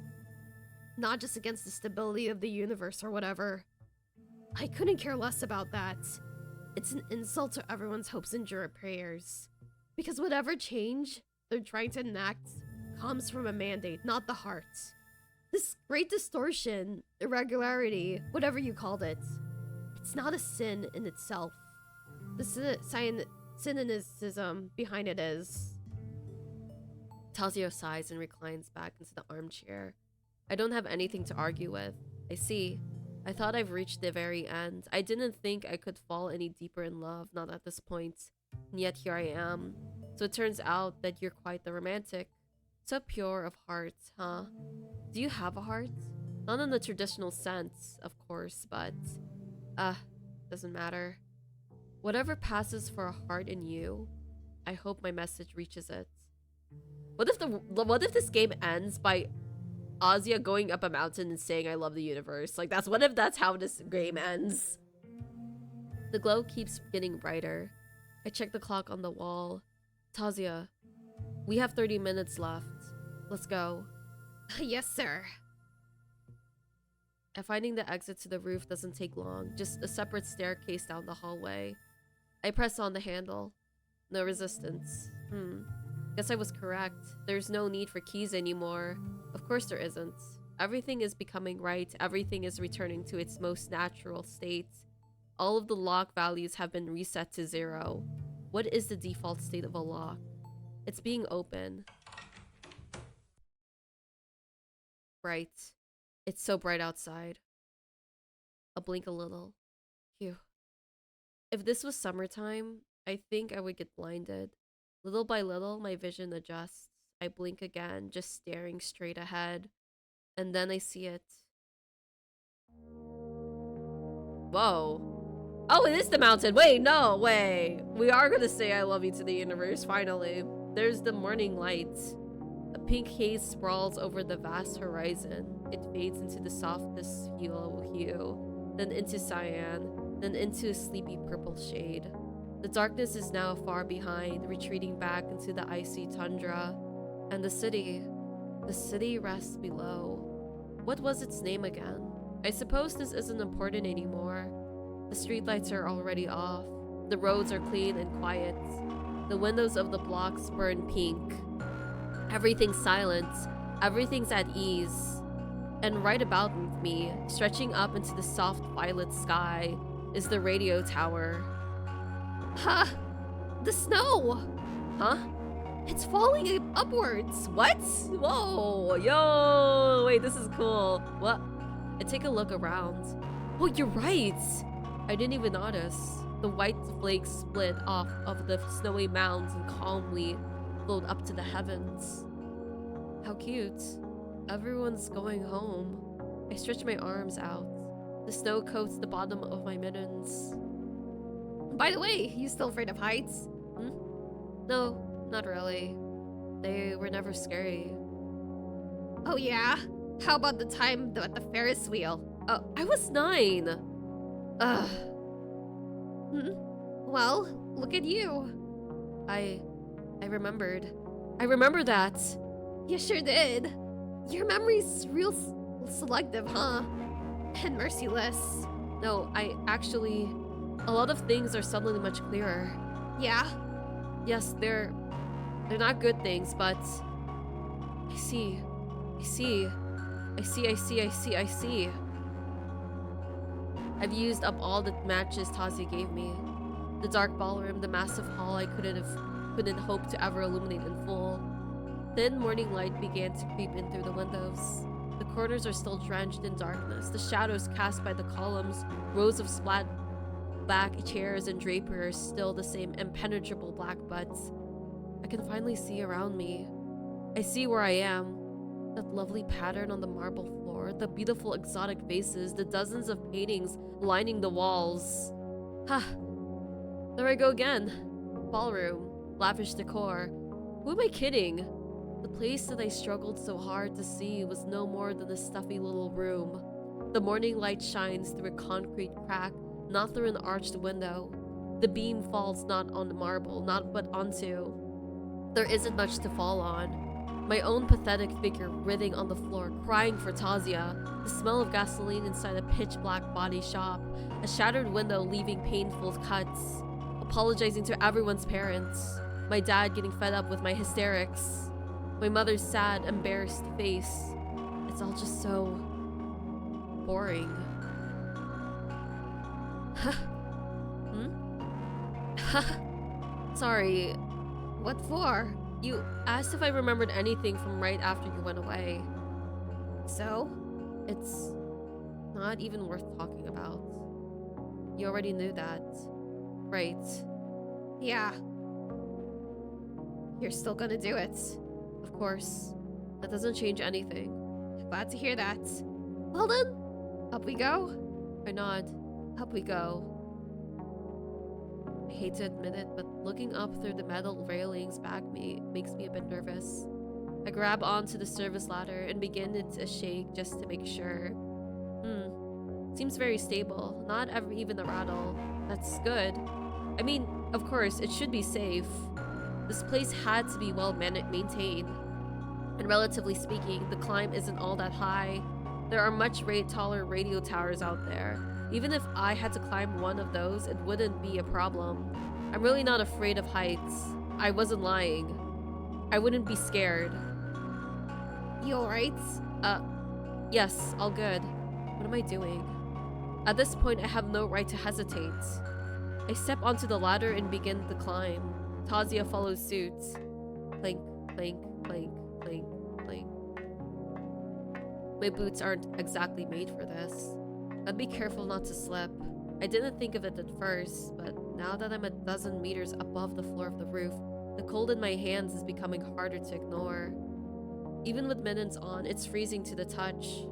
Not just against the stability of the universe or whatever. I couldn't care less about that. It's an insult to everyone's hopes and prayers. Because whatever change they're trying to enact comes from a mandate, not the heart. This great distortion, irregularity, whatever you called it, it's not a sin in itself. The cynicism behind it is. Tazio sighs and reclines back into the armchair. I don't have anything to argue with. I see. I thought I've reached the very end. I didn't think I could fall any deeper in love, not at this point. And yet here I am. So it turns out that you're quite the romantic. So pure of heart, huh? Do you have a heart? Not in the traditional sense, of course, but... doesn't matter. Whatever passes for a heart in you, I hope my message reaches it. What if this game ends by Asya going up a mountain and saying I love the universe? Like, what if that's how this game ends? The glow keeps getting brighter. I check the clock on the wall. Tazia, we have 30 minutes left. Let's go. Yes, sir. And finding the exit to the roof doesn't take long. Just a separate staircase down the hallway. I press on the handle. No resistance. Guess I was correct. There's no need for keys anymore. Of course there isn't. Everything is becoming right. Everything is returning to its most natural state. All of the lock values have been reset to 0. What is the default state of a lock? It's being open. Bright. It's so bright outside. I'll blink a little. Phew. If this was summertime, I think I would get blinded. Little by little, my vision adjusts. I blink again, just staring straight ahead. And then I see it. Whoa. Oh, it is the mountain. Wait, no, wait. We are gonna say I love you to the universe, finally. There's the morning light. A pink haze sprawls over the vast horizon. It fades into the softest yellow hue, then into cyan, then into a sleepy purple shade. The darkness is now far behind, retreating back into the icy tundra. And the city rests below. What was its name again? I suppose this isn't important anymore. The streetlights are already off. The roads are clean and quiet. The windows of the blocks burn pink. Everything's silent. Everything's at ease. And right about me, stretching up into the soft violet sky, is the radio tower. Ha! The snow! Huh? It's falling upwards! What? Whoa! Yo! Wait, this is cool. What? I take a look around. Oh, you're right! I didn't even notice. The white flakes split off of the snowy mounds and calmly float up to the heavens. How cute. Everyone's going home. I stretch my arms out. The snow coats the bottom of my mittens. By the way, you still afraid of heights? No, not really. They were never scary. Oh yeah? How about the time at the Ferris wheel? Oh, I was 9. Ugh. Well, look at you. I remembered. I remember that. You sure did. Your memory's real selective, huh? And merciless. No, a lot of things are suddenly much clearer. Yeah? Yes, they're not good things, but I see. I've used up all the matches Tasia gave me. The dark ballroom, the massive hall I couldn't hope to ever illuminate in full. Thin morning light began to creep in through the windows. The corners are still drenched in darkness. The shadows cast by the columns, rows of splat black chairs and drapery are still the same impenetrable black butts. I can finally see around me. I see where I am. That lovely pattern on the marble floor, the beautiful exotic vases, the dozens of paintings lining the walls. Ha! There I go again. Ballroom, lavish decor. Who am I kidding? The place that I struggled so hard to see was no more than a stuffy little room. The morning light shines through a concrete crack, not through an arched window. The beam falls not on the marble, but onto. There isn't much to fall on. My own pathetic figure writhing on the floor, crying for Tasia, the smell of gasoline inside a pitch-black body shop, a shattered window leaving painful cuts, apologizing to everyone's parents, my dad getting fed up with my hysterics, my mother's sad, embarrassed face. It's all just so boring. Sorry. What for? You asked if I remembered anything from right after you went away. So? It's not even worth talking about. You already knew that, right? Yeah. You're still gonna do it. Of course. That doesn't change anything. Glad to hear that. Well then, up we go. I nod. Up we go. I hate to admit it, but looking up through the metal railings back makes me a bit nervous. I grab onto the service ladder and begin it to shake just to make sure. Seems very stable. Not even a rattle. That's good. I mean, of course, it should be safe. This place had to be well maintained. And relatively speaking, the climb isn't all that high. There are much taller radio towers out there. Even if I had to climb one of those, it wouldn't be a problem. I'm really not afraid of heights. I wasn't lying. I wouldn't be scared. You alright? Yes, all good. What am I doing? At this point, I have no right to hesitate. I step onto the ladder and begin the climb. Tasia follows suit. Clank, clank, clank, clank, clank. My boots aren't exactly made for this. I'd be careful not to slip. I didn't think of it at first, but now that I'm a dozen meters above the floor of the roof, the cold in my hands is becoming harder to ignore. Even with mittens on, it's freezing to the touch.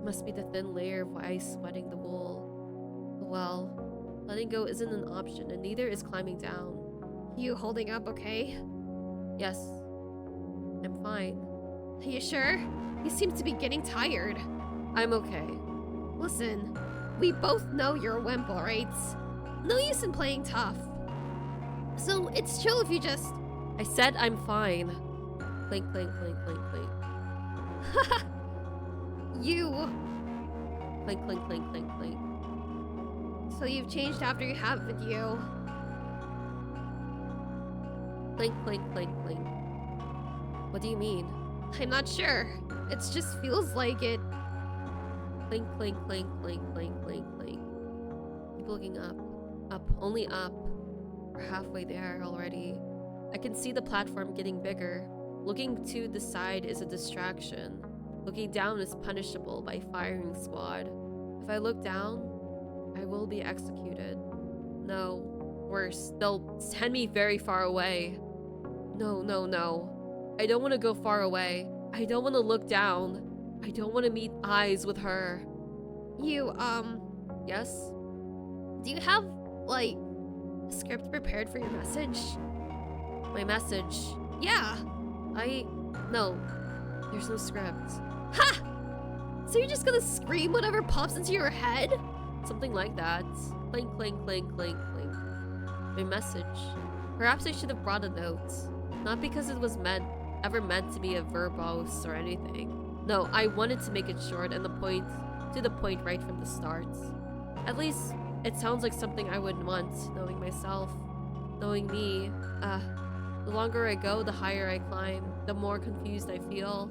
Must be the thin layer of ice wetting the wool. Well, letting go isn't an option, and neither is climbing down. You holding up okay? Yes, I'm fine. Are you sure? You seem to be getting tired. I'm okay. Listen, we both know you're a wimp, alright? No use in playing tough. So it's chill if you just... I said I'm fine. Clink, clink, clink, clink, clink. You. Clink, clink, clink, clink, clink. So you've changed after you haven't you? Clink, clink, clink, clink. What do you mean? I'm not sure. It just feels like it. Clink, clink, clink, clink, clink, clink, clink. Keep looking up. Up, only up. We're halfway there already. I can see the platform getting bigger. Looking to the side is a distraction. Looking down is punishable by firing squad. If I look down, I will be executed. No, worse, they'll send me very far away. No, no, no. I don't want to go far away. I don't want to look down. I don't want to meet eyes with her. You, Yes? do you have, like, a script prepared for your message? My message. Yeah. No. There's no script. Ha! So you're just gonna scream whatever pops into your head? Something like that. Clink, clink, clink, clink, clink. My message. Perhaps I should have brought a note. Not because it was ever meant to be a verbose or anything. No, I wanted to make it short and to the point right from the start. At least, it sounds like something I would want, knowing myself. Knowing me. The longer I go, the higher I climb. The more confused I feel.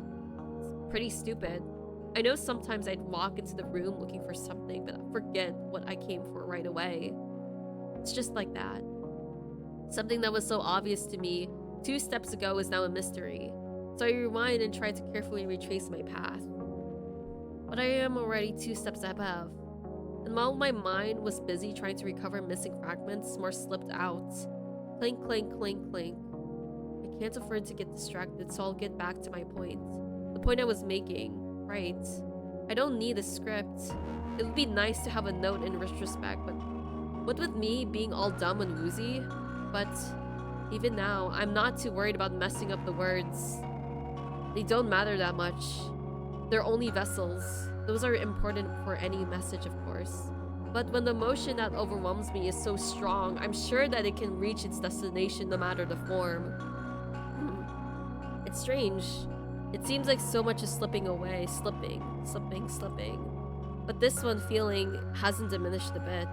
It's pretty stupid. I know sometimes I'd walk into the room looking for something, but I forget what I came for right away. It's just like that. Something that was so obvious to me 2 steps ago is now a mystery. So I rewind and try to carefully retrace my path. But I am already 2 steps above. And while my mind was busy trying to recover missing fragments, more slipped out. Clink, clink, clink, clink. I can't afford to get distracted, so I'll get back to my point. The point I was making. Right. I don't need a script. It would be nice to have a note in retrospect, but what with me being all dumb and woozy? But even now, I'm not too worried about messing up the words. They don't matter that much. They're only vessels. Those are important for any message, of course. But when the emotion that overwhelms me is so strong, I'm sure that it can reach its destination no matter the form. It's strange. It seems like so much is slipping away, slipping. But this one feeling hasn't diminished a bit.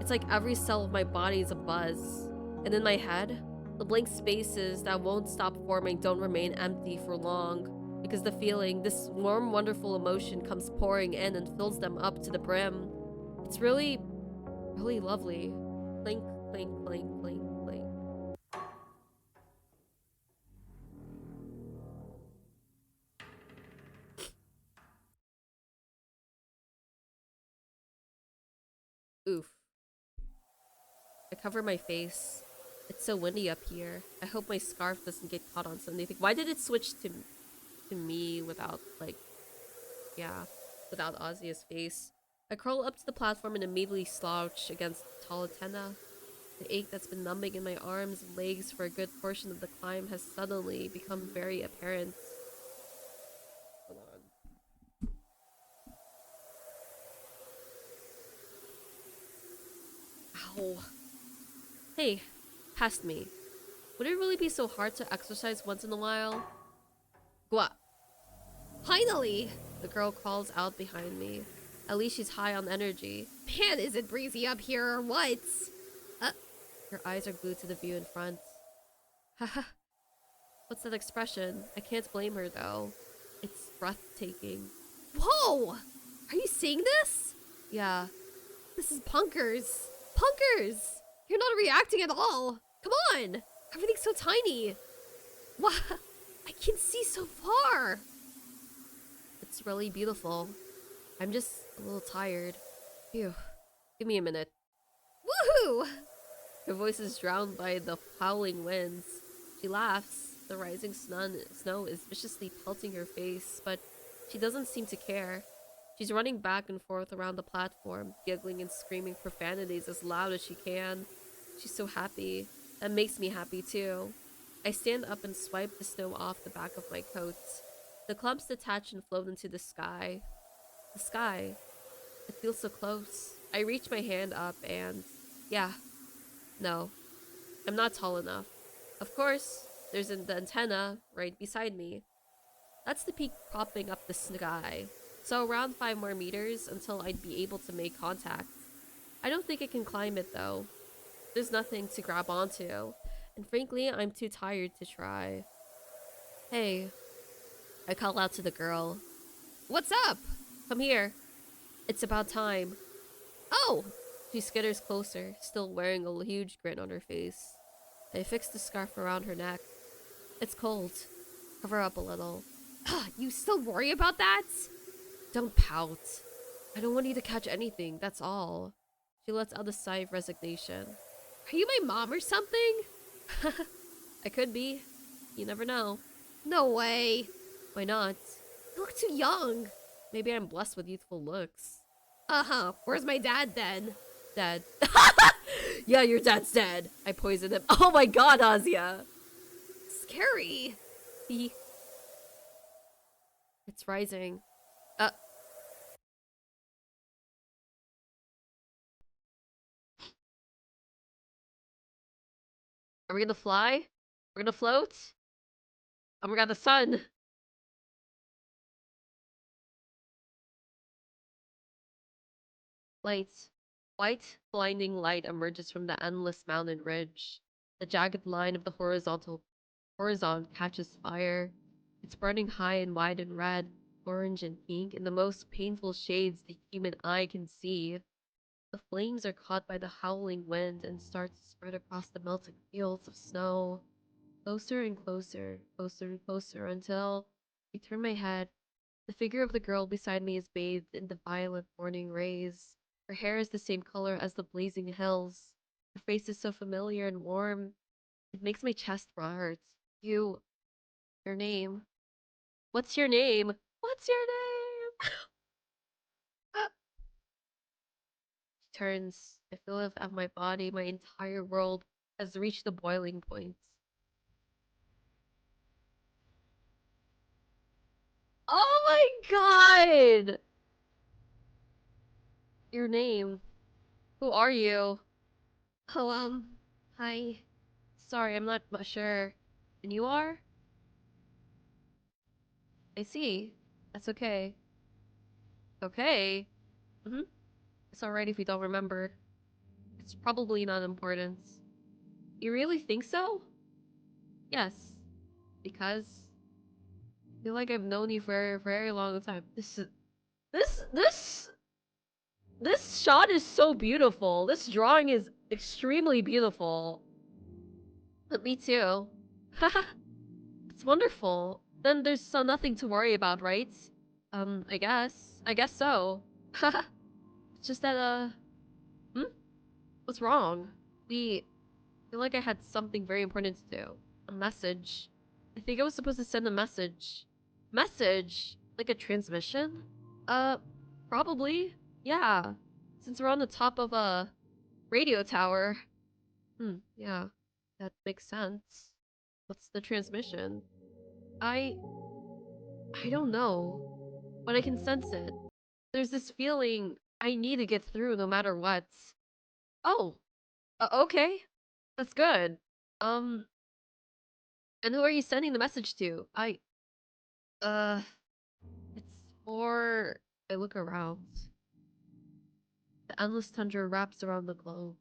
It's like every cell of my body is a buzz. And in my head, the blank spaces that won't stop forming don't remain empty for long. Because the feeling, this warm, wonderful emotion comes pouring in and fills them up to the brim. It's really, really lovely. Clink, clink, clink, clink, clink. Oof. I cover my face. It's so windy up here. I hope my scarf doesn't get caught on something. Why did it switch to me without, like, yeah, without Asya's face? I crawl up to the platform and immediately slouch against the tall antenna. The ache that's been numbing in my arms and legs for a good portion of the climb has suddenly become very apparent. Hold on. Ow. Hey, past me. Would it really be so hard to exercise once in a while? Gwa. Finally! The girl crawls out behind me. At least she's high on energy. Man, is it breezy up here or what? Her eyes are glued to the view in front. Haha. What's that expression? I can't blame her though. It's breathtaking. Whoa! Are you seeing this? Yeah. This is punkers. Punkers! You're not reacting at all. Come on! Everything's so tiny. Wow! I can see so far. It's really beautiful. I'm just a little tired. Phew. Give me a minute. Woohoo! Her voice is drowned by the howling winds. She laughs. The rising snow is viciously pelting her face, but she doesn't seem to care. She's running back and forth around the platform, giggling and screaming profanities as loud as she can. She's so happy. That makes me happy too. I stand up and swipe the snow off the back of my coat. The clumps detach and float into the sky. The sky. It feels so close. I reach my hand up and... yeah. No. I'm not tall enough. Of course, there's the antenna right beside me. That's the peak propping up the sky. So around 5 more meters until I'd be able to make contact. I don't think I can climb it though. There's nothing to grab onto, and frankly, I'm too tired to try. Hey, I call out to the girl. What's up? Come here. It's about time. Oh, She skitters closer, still wearing a huge grin on her face. I fix the scarf around her neck. It's cold. Cover up a little. you still worry about that? Don't pout. I don't want you to catch anything, that's all. She lets out a sigh of resignation. Are you my mom or something? I could be. You never know. No way. Why not? You look too young. Maybe I'm blessed with youthful looks. Uh-huh. Where's my dad then? Dead. Yeah, your dad's dead. I poisoned him. Oh my god, Asya. Scary. It's rising. Are we gonna fly? We're gonna float? Oh my god, the sun! Light. White, blinding light emerges from the endless mountain ridge. The jagged line of the horizon catches fire. It's burning high and wide in red, orange, and pink in the most painful shades the human eye can see. The flames are caught by the howling wind and start to spread across the melting fields of snow. Closer and closer, closer and closer until I turn my head. The figure of the girl beside me is bathed in the violent morning rays. Her hair is the same color as the blazing hills. Her face is so familiar and warm. It makes my chest hurt. Your name. What's your name? What's your name? She turns. I feel it at my body. My entire world has reached the boiling point. Oh my god! Your name. Who are you? Oh, hi. Sorry, I'm not sure. And you are? I see. That's okay. Okay. Mm-hmm. It's alright if you don't remember. It's probably not important. You really think so? Yes. Because I feel like I've known you for a very long time. This this this shot is so beautiful. This drawing is extremely beautiful. But me too. Haha. It's wonderful. Then there's nothing to worry about, right? I guess. I guess so. Haha. It's just that, hmm? What's wrong? I feel like I had something very important to do. A message. I think I was supposed to send a message. Message? Like a transmission? Uh, probably. Yeah. Since we're on the top of a radio tower. Yeah. That makes sense. What's the transmission? I I don't know, but I can sense it. There's this feeling I need to get through no matter what. Oh, okay. That's good. Um, and who are you sending the message to? Uh, it's for... I look around. The endless tundra wraps around the globe.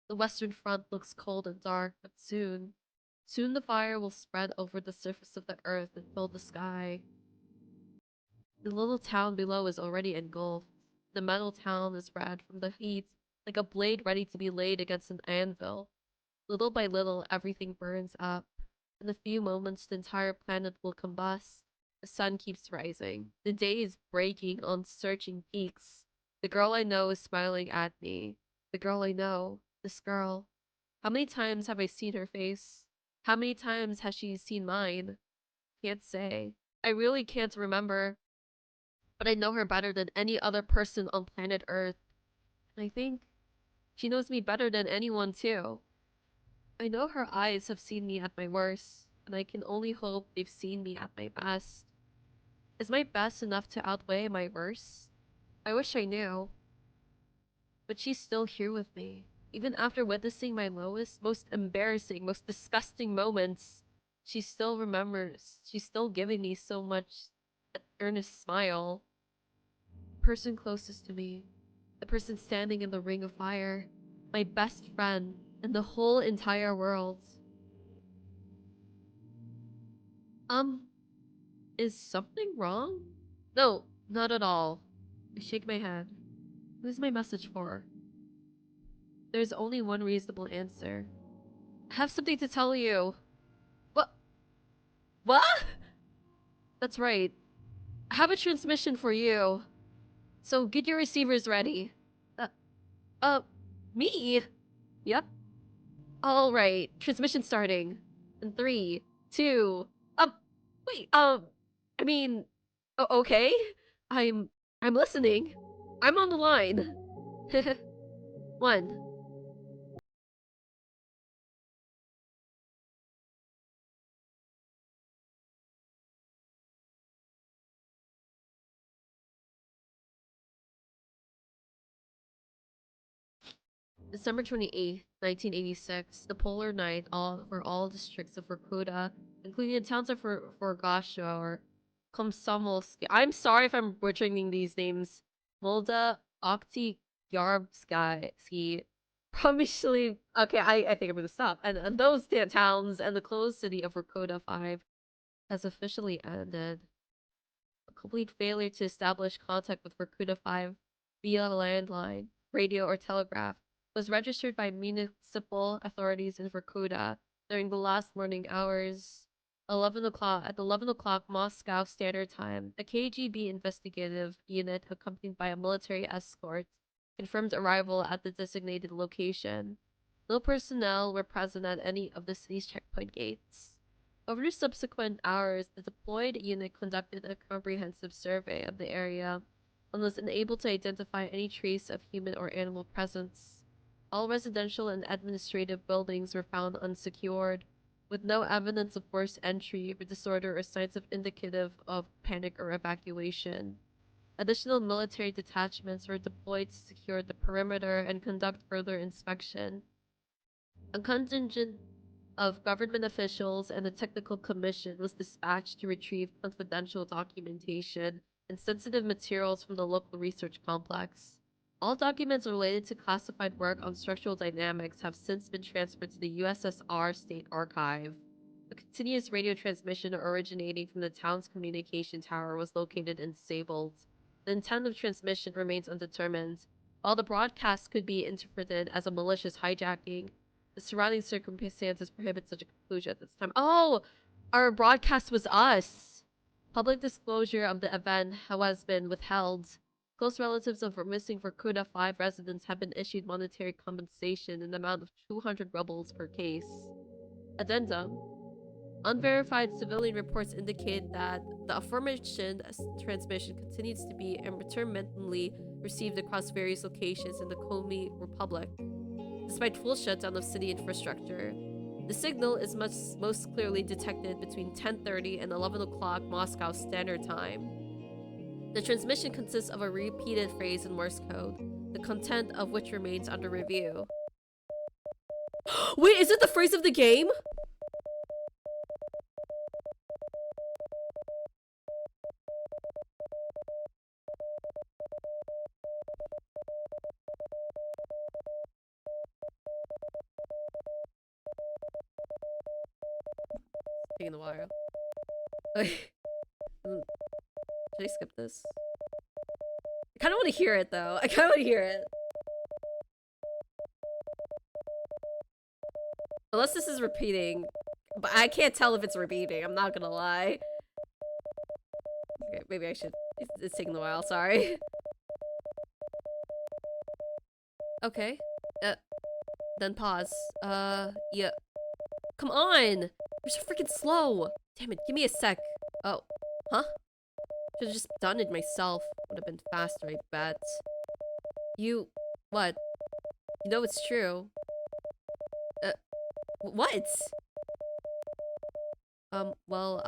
The western front looks cold and dark, but soon the fire will spread over the surface of the earth and fill the sky. The little town below is already engulfed. The metal town is red from the heat, like a blade ready to be laid against an anvil. Little by little, everything burns up. In a few moments, the entire planet will combust. The sun keeps rising. The day is breaking on searching peaks. The girl I know is smiling at me. The girl I know. This girl. How many times have I seen her face? How many times has she seen mine? Can't say. I really can't remember. But I know her better than any other person on planet Earth. And I think she knows me better than anyone, too. I know her eyes have seen me at my worst, and I can only hope they've seen me at my best. Is my best enough to outweigh my worst? I wish I knew. But she's still here with me. Even after witnessing my lowest, most embarrassing, most disgusting moments, she still remembers. She's still giving me so much that earnest smile. person closest to me, the person standing in the ring of fire, my best friend in the whole entire world. Is something wrong? No, not at all. I shake my head. Who's my message for? There's only one reasonable answer. I have something to tell you. What? What? That's right. I have a transmission for you. So get your receivers ready. Uh, me? Yep. Alright, transmission starting. In 3, 2, wait, I mean, okay? I'm, I'm listening. I'm on the line. 1. December 28th, 1986, the polar night for all districts of Vorkuta, including the towns of Forgasha or Komsomolsk. I'm sorry if I'm butchering these names. Molda, Okti, Yarbsky, promisely. Okay, I think I'm gonna stop. And those towns and the closed city of Vorkuta 5 has officially ended. A complete failure to establish contact with Vorkuta 5 via landline, radio, or telegraph was registered by municipal authorities in Vorkuta during the last morning hours. 11 o'clock at 11 o'clock Moscow Standard Time, a KGB investigative unit accompanied by a military escort confirmed arrival at the designated location. No personnel were present at any of the city's checkpoint gates. Over the subsequent hours, the deployed unit conducted a comprehensive survey of the area and was unable to identify any trace of human or animal presence. All residential and administrative buildings were found unsecured, with no evidence of forced entry or disorder or signs of indicative of panic or evacuation. Additional military detachments were deployed to secure the perimeter and conduct further inspection. A contingent of government officials and a technical commission was dispatched to retrieve confidential documentation and sensitive materials from the local research complex. All documents related to classified work on structural dynamics have since been transferred to the USSR State Archive. A continuous radio transmission originating from the town's communication tower was located and disabled. The intent of transmission remains undetermined. While the broadcast could be interpreted as a malicious hijacking, the surrounding circumstances prohibit such a conclusion at this time. Oh! Our broadcast was us! Public disclosure of the event has been withheld. Close relatives of missing Vorkuta 5 residents have been issued monetary compensation in the amount of 200 rubles per case. Addendum. Unverified civilian reports indicate that the aforementioned transmission continues to be intermittently received across various locations in the Komi Republic. Despite full shutdown of city infrastructure, the signal is most clearly detected between 10:30 and 11 o'clock Moscow Standard Time. The transmission consists of a repeated phrase in Morse code, the content of which remains under review. Wait, is it the phrase of the game? Taking a while. Okay. Should I skip this? I kind of want to hear it though. I kind of want to hear it. Unless this is repeating. But I can't tell if it's repeating, I'm not gonna lie. Okay, maybe I should. It's taking a while, sorry. Okay. Then pause. Yeah. Come on! You're so freaking slow! Damn it, give me a sec. Oh. Huh? Should've just done it myself. Would've been faster, I bet. You... What? You know it's true. What? Well,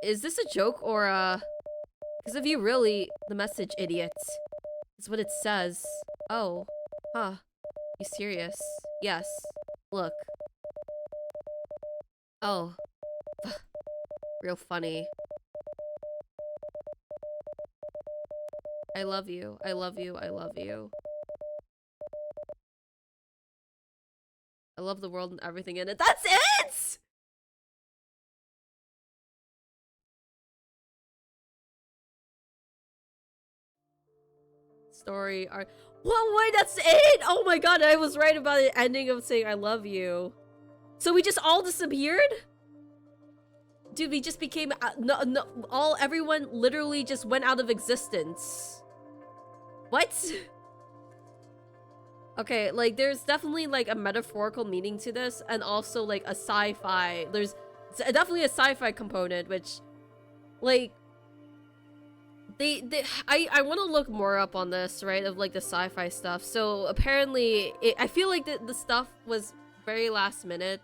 Is this a joke, or, Because of you, really, the message, idiot. It's what it says. Oh. Huh. You serious? Yes. Look. Oh. Real funny. I love you. I love you. I love you. I love the world and everything in it. That's it! Story art. Whoa, wait, that's it! Oh my god, I was right about the ending of saying I love you. So we just all disappeared? Dude, we just became everyone literally just went out of existence. What? Okay, like there's definitely like a metaphorical meaning to this, and also like a sci-fi. There's definitely a sci-fi component, which like I want to look more up on this, right, of like the sci-fi stuff. So apparently I feel like the stuff was very last minute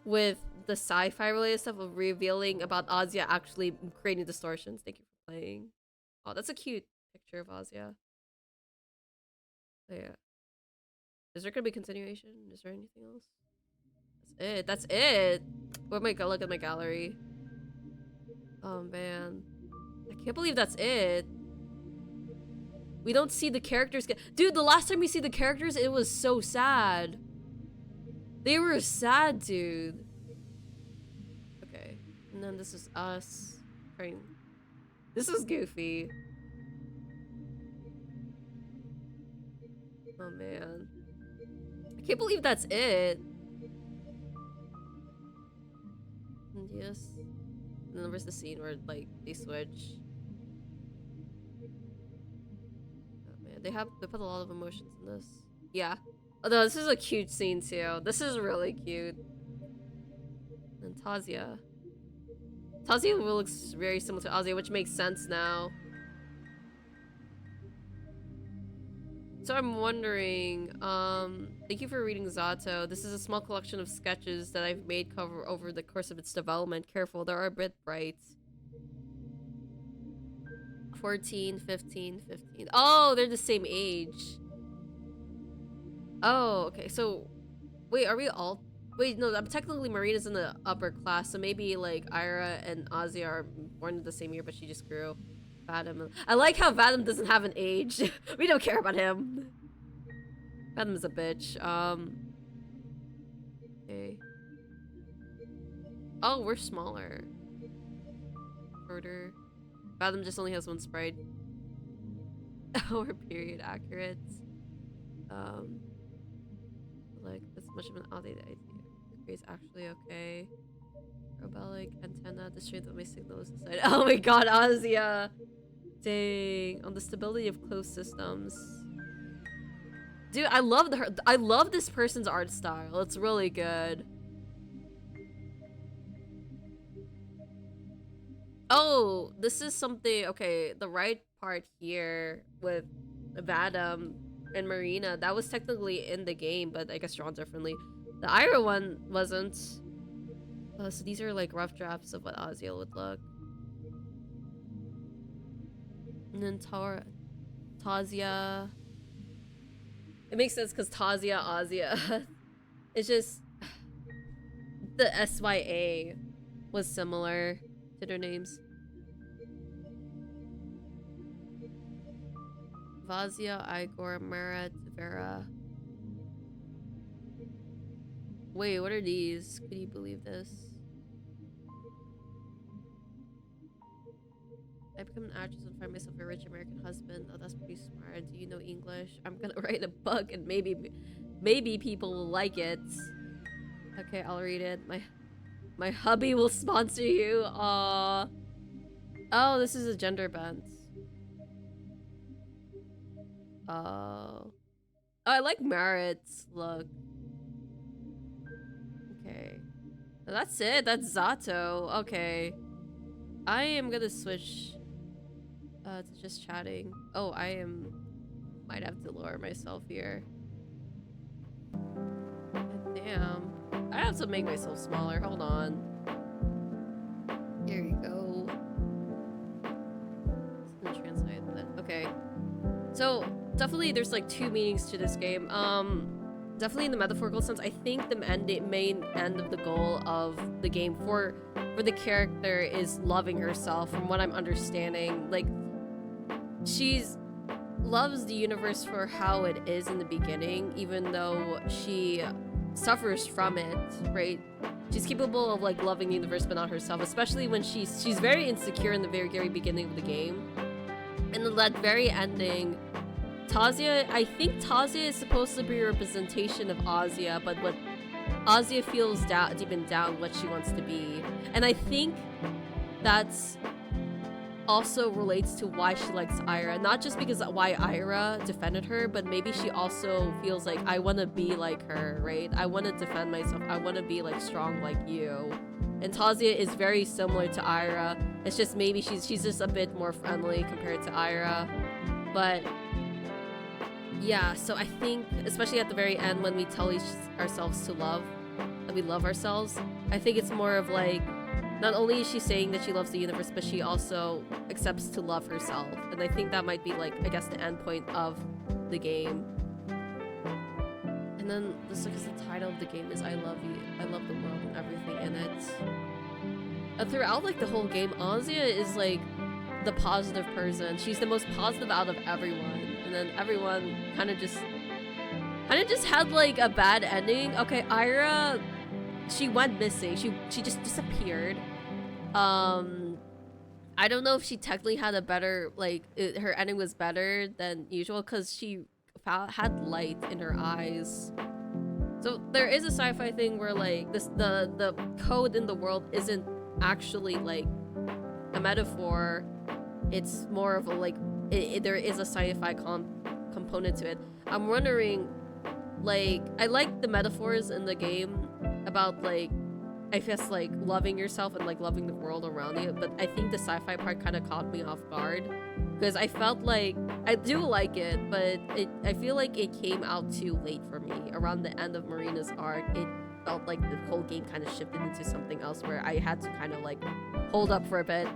with the sci-fi related stuff of revealing about Asya actually creating distortions. Thank you for playing. Oh, that's a cute picture of Asya. Oh, yeah. Is there gonna be continuation? Is there anything else? That's it. That's it. Where am I gonna look at my gallery? Oh man, I can't believe that's it. We don't see the characters get. Dude, the last time we see the characters, it was so sad. They were sad, dude. Okay, and then this is us. This is goofy. Oh man. I can't believe that's it. And yes. And then there's the scene where like they switch. Oh man, they put a lot of emotions in this. Yeah. Although this is a cute scene too. This is really cute. And Tazia. Tazia looks very similar to Asya, which makes sense now. So I'm wondering, thank you for reading Zato. This is a small collection of sketches that I've made cover over the course of its development. Careful, they are a bit bright. 14, 15, 15. Oh, they're the same age. Oh, okay, so, wait, are we all, wait, no, I'm technically Marina's in the upper class, so maybe like Ira and Asya are born in the same year, but she just grew. Vadim. I like how Vadim doesn't have an age. We don't care about him. Vadim is a bitch. Okay. Oh, we're smaller. Shorter. Vadim just only has one sprite. Oh, we're period accurate. Like, that's much of an outdated idea. The grade is actually okay. Parabolic antenna, the strength of my signal is inside. Oh my god, Asya! Dang. On the stability of closed systems. Dude, I love this person's art style. It's really good. Oh, this is something, okay, the right part here with Vadim and Marina, that was technically in the game, but I guess drawn differently. The Ira one wasn't. So these are like rough drafts of what Asya would look. And then Tazia. It makes sense because Tazia, Asya. It's just the SYA was similar to their names. Vazia, Igor, Marat, Vera. Wait, what are these? Could you believe this? I become an actress and find myself a rich American husband. Oh, that's pretty smart. Do you know English? I'm gonna write a book and maybe people will like it. Okay, I'll read it. My hubby will sponsor you. Aww. Oh, this is a gender bent. Oh. Oh, I like Marit's look. Okay. That's it. That's Zato. Okay. I am gonna switch to just chatting. Oh, might have to lower myself here. Damn. I have to make myself smaller. Hold on. Here you go. Just gonna translate that. Okay. So, definitely there's like two meanings to this game. Definitely in the metaphorical sense, I think the main end of the goal of the game for the character is loving herself, from what I'm understanding. Like, she's loves the universe for how it is in the beginning, even though she suffers from it, right? She's capable of like loving the universe but not herself, especially when she's very insecure in the very beginning of the game. And in that very ending, Tazia, I think Tazia is supposed to be a representation of Asya, but what Asya feels deep and down what she wants to be. And I think that's also relates to why she likes Ira. Not just because why Ira defended her, but maybe she also feels like, I want to be like her, right? I want to defend myself. I want to be like strong like you. And Tazia is very similar to Ira. It's just maybe she's just a bit more friendly compared to Ira. But yeah, so I think, especially at the very end when we tell ourselves to love, that we love ourselves, I think it's more of like, not only is she saying that she loves the universe, but she also accepts to love herself. And I think that might be like, I guess, the end point of the game. And then just because the title of the game is I Love You, I Love the World and everything in it. And throughout like the whole game, Asya is like the positive person. She's the most positive out of everyone. And then everyone kind of just had like a bad ending. Okay, Ira, she went missing. She just disappeared. I don't know if she technically had a better, like, her ending was better than usual because she had light in her eyes. So there is a sci-fi thing where like the code in the world isn't actually like a metaphor. It's more of a like there is a sci-fi component to it. I'm wondering, like, I like the metaphors in the game about like, I guess like loving yourself and like loving the world around you, but I think the sci-fi part kind of caught me off guard because I felt like I do like it, but I feel like it came out too late for me. Around the end of Marina's arc, it felt like the whole game kind of shifted into something else where I had to kind of like hold up for a bit.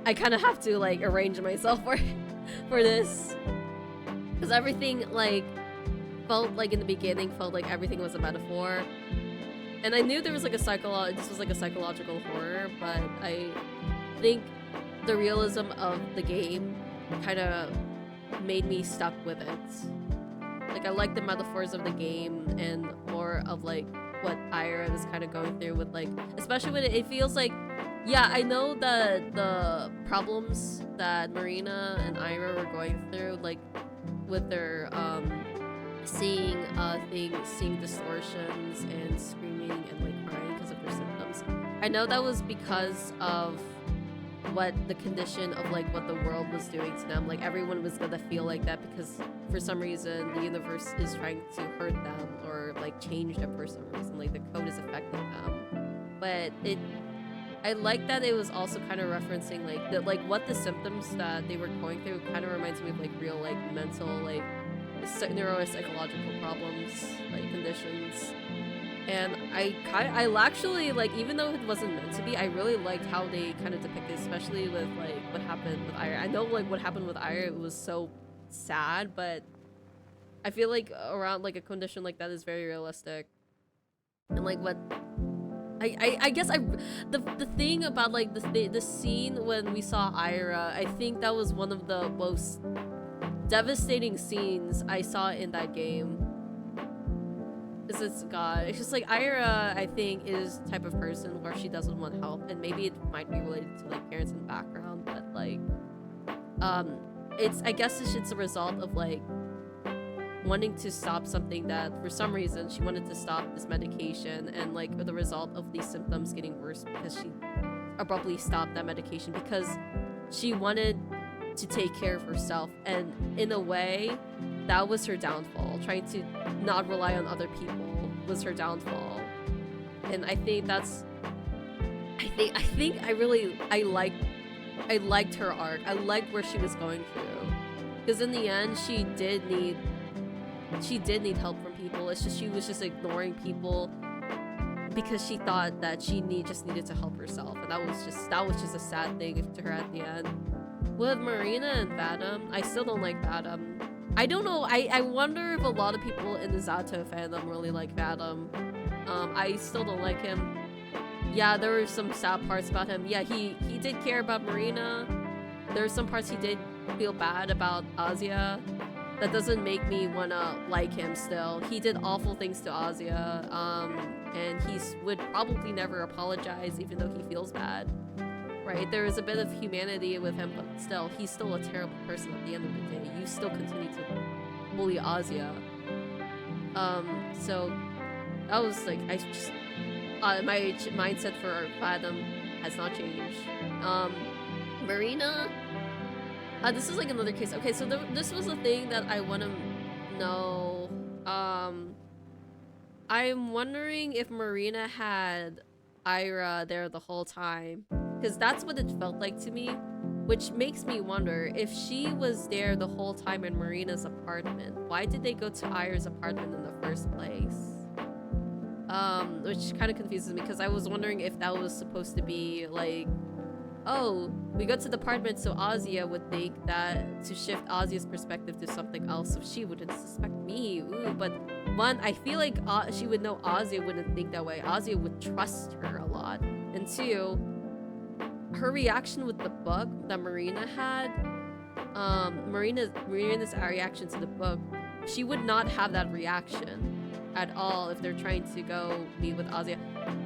I kind of have to like arrange myself for this because everything like felt like in the beginning felt like everything was a metaphor. And I knew there was like this was like a psychological horror, but I think the realism of the game kind of made me stuck with it. Like I like the metaphors of the game and more of like what Ira is kind of going through with like, especially when it feels like, yeah, I know that the problems that Marina and Ira were going through, like with their seeing things, seeing distortions and screaming and like crying because of their symptoms. I know that was because of what the condition of like what the world was doing to them. Like everyone was gonna feel like that because for some reason the universe is trying to hurt them or like change them for some reason. Like the code is affecting them. But I like that it was also kind of referencing like that, like what the symptoms that they were going through kind of reminds me of like real like mental like neuropsychological problems, like conditions. And I actually like, even though it wasn't meant to be, I really liked how they kind of depicted, especially with like what happened with Ira. I know like what happened with Ira, it was so sad, but I feel like around like a condition like that is very realistic. And like what I guess the thing about like the scene when we saw Ira, I think that was one of the most devastating scenes I saw in that game. It's just like Ira, I think, is the type of person where she doesn't want help, and maybe it might be related to like parents and background, but like I guess it's a result of like wanting to stop something that for some reason she wanted to stop this medication, and like the result of these symptoms getting worse because she abruptly stopped that medication because she wanted to take care of herself, and in a way that was her downfall. Trying to not rely on other people was her downfall. And I think that's I liked her arc. I liked where she was going through, because in the end she did need help from people. It's just she was just ignoring people because she thought that she just needed to help herself, and that was just a sad thing to her at the end. With Marina and Vadim, I still don't like Vadim. I don't know, I wonder if a lot of people in the Zato fandom really like Vadim. I still don't like him. Yeah, there were some sad parts about him. Yeah, he did care about Marina. There were some parts he did feel bad about Asya, that doesn't make me wanna like him still. He did awful things to Asya, and he would probably never apologize even though he feels bad. Right? There is a bit of humanity with him, but still, he's still a terrible person at the end of the day. You still continue to bully Asya. So that was like, I just my mindset for Fathom has not changed. Marina, this is like another case. Okay, so this was a thing that I want to know. I'm wondering if Marina had Ira there the whole time, because that's what it felt like to me, which makes me wonder if she was there the whole time in Marina's apartment. Why did they go to Ira's apartment in the first place? Which kind of confuses me, because I was wondering if that was supposed to be like, oh, we go to the apartment so Asya would think that, to shift Asya's perspective to something else so she wouldn't suspect me. Ooh, but one, I feel like she would know Asya wouldn't think that way. Asya would trust her a lot. And two, her reaction with the book that Marina had, Marina's reaction to the book, she would not have that reaction at all if they're trying to go meet with Asya,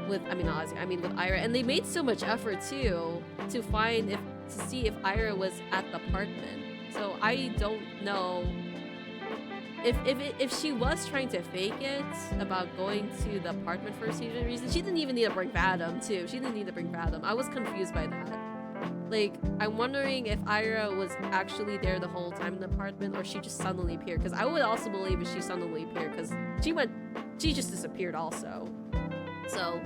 with Ira. And they made so much effort too to see if Ira was at the apartment. So I don't know if she was trying to fake it about going to the apartment for a certain reason. She didn't even need to bring Fathom too. She didn't need to bring Fathom. I was confused by that. Like, I'm wondering if Ira was actually there the whole time in the apartment, or she just suddenly appeared. Because I would also believe if she suddenly appeared, because she just disappeared also. So,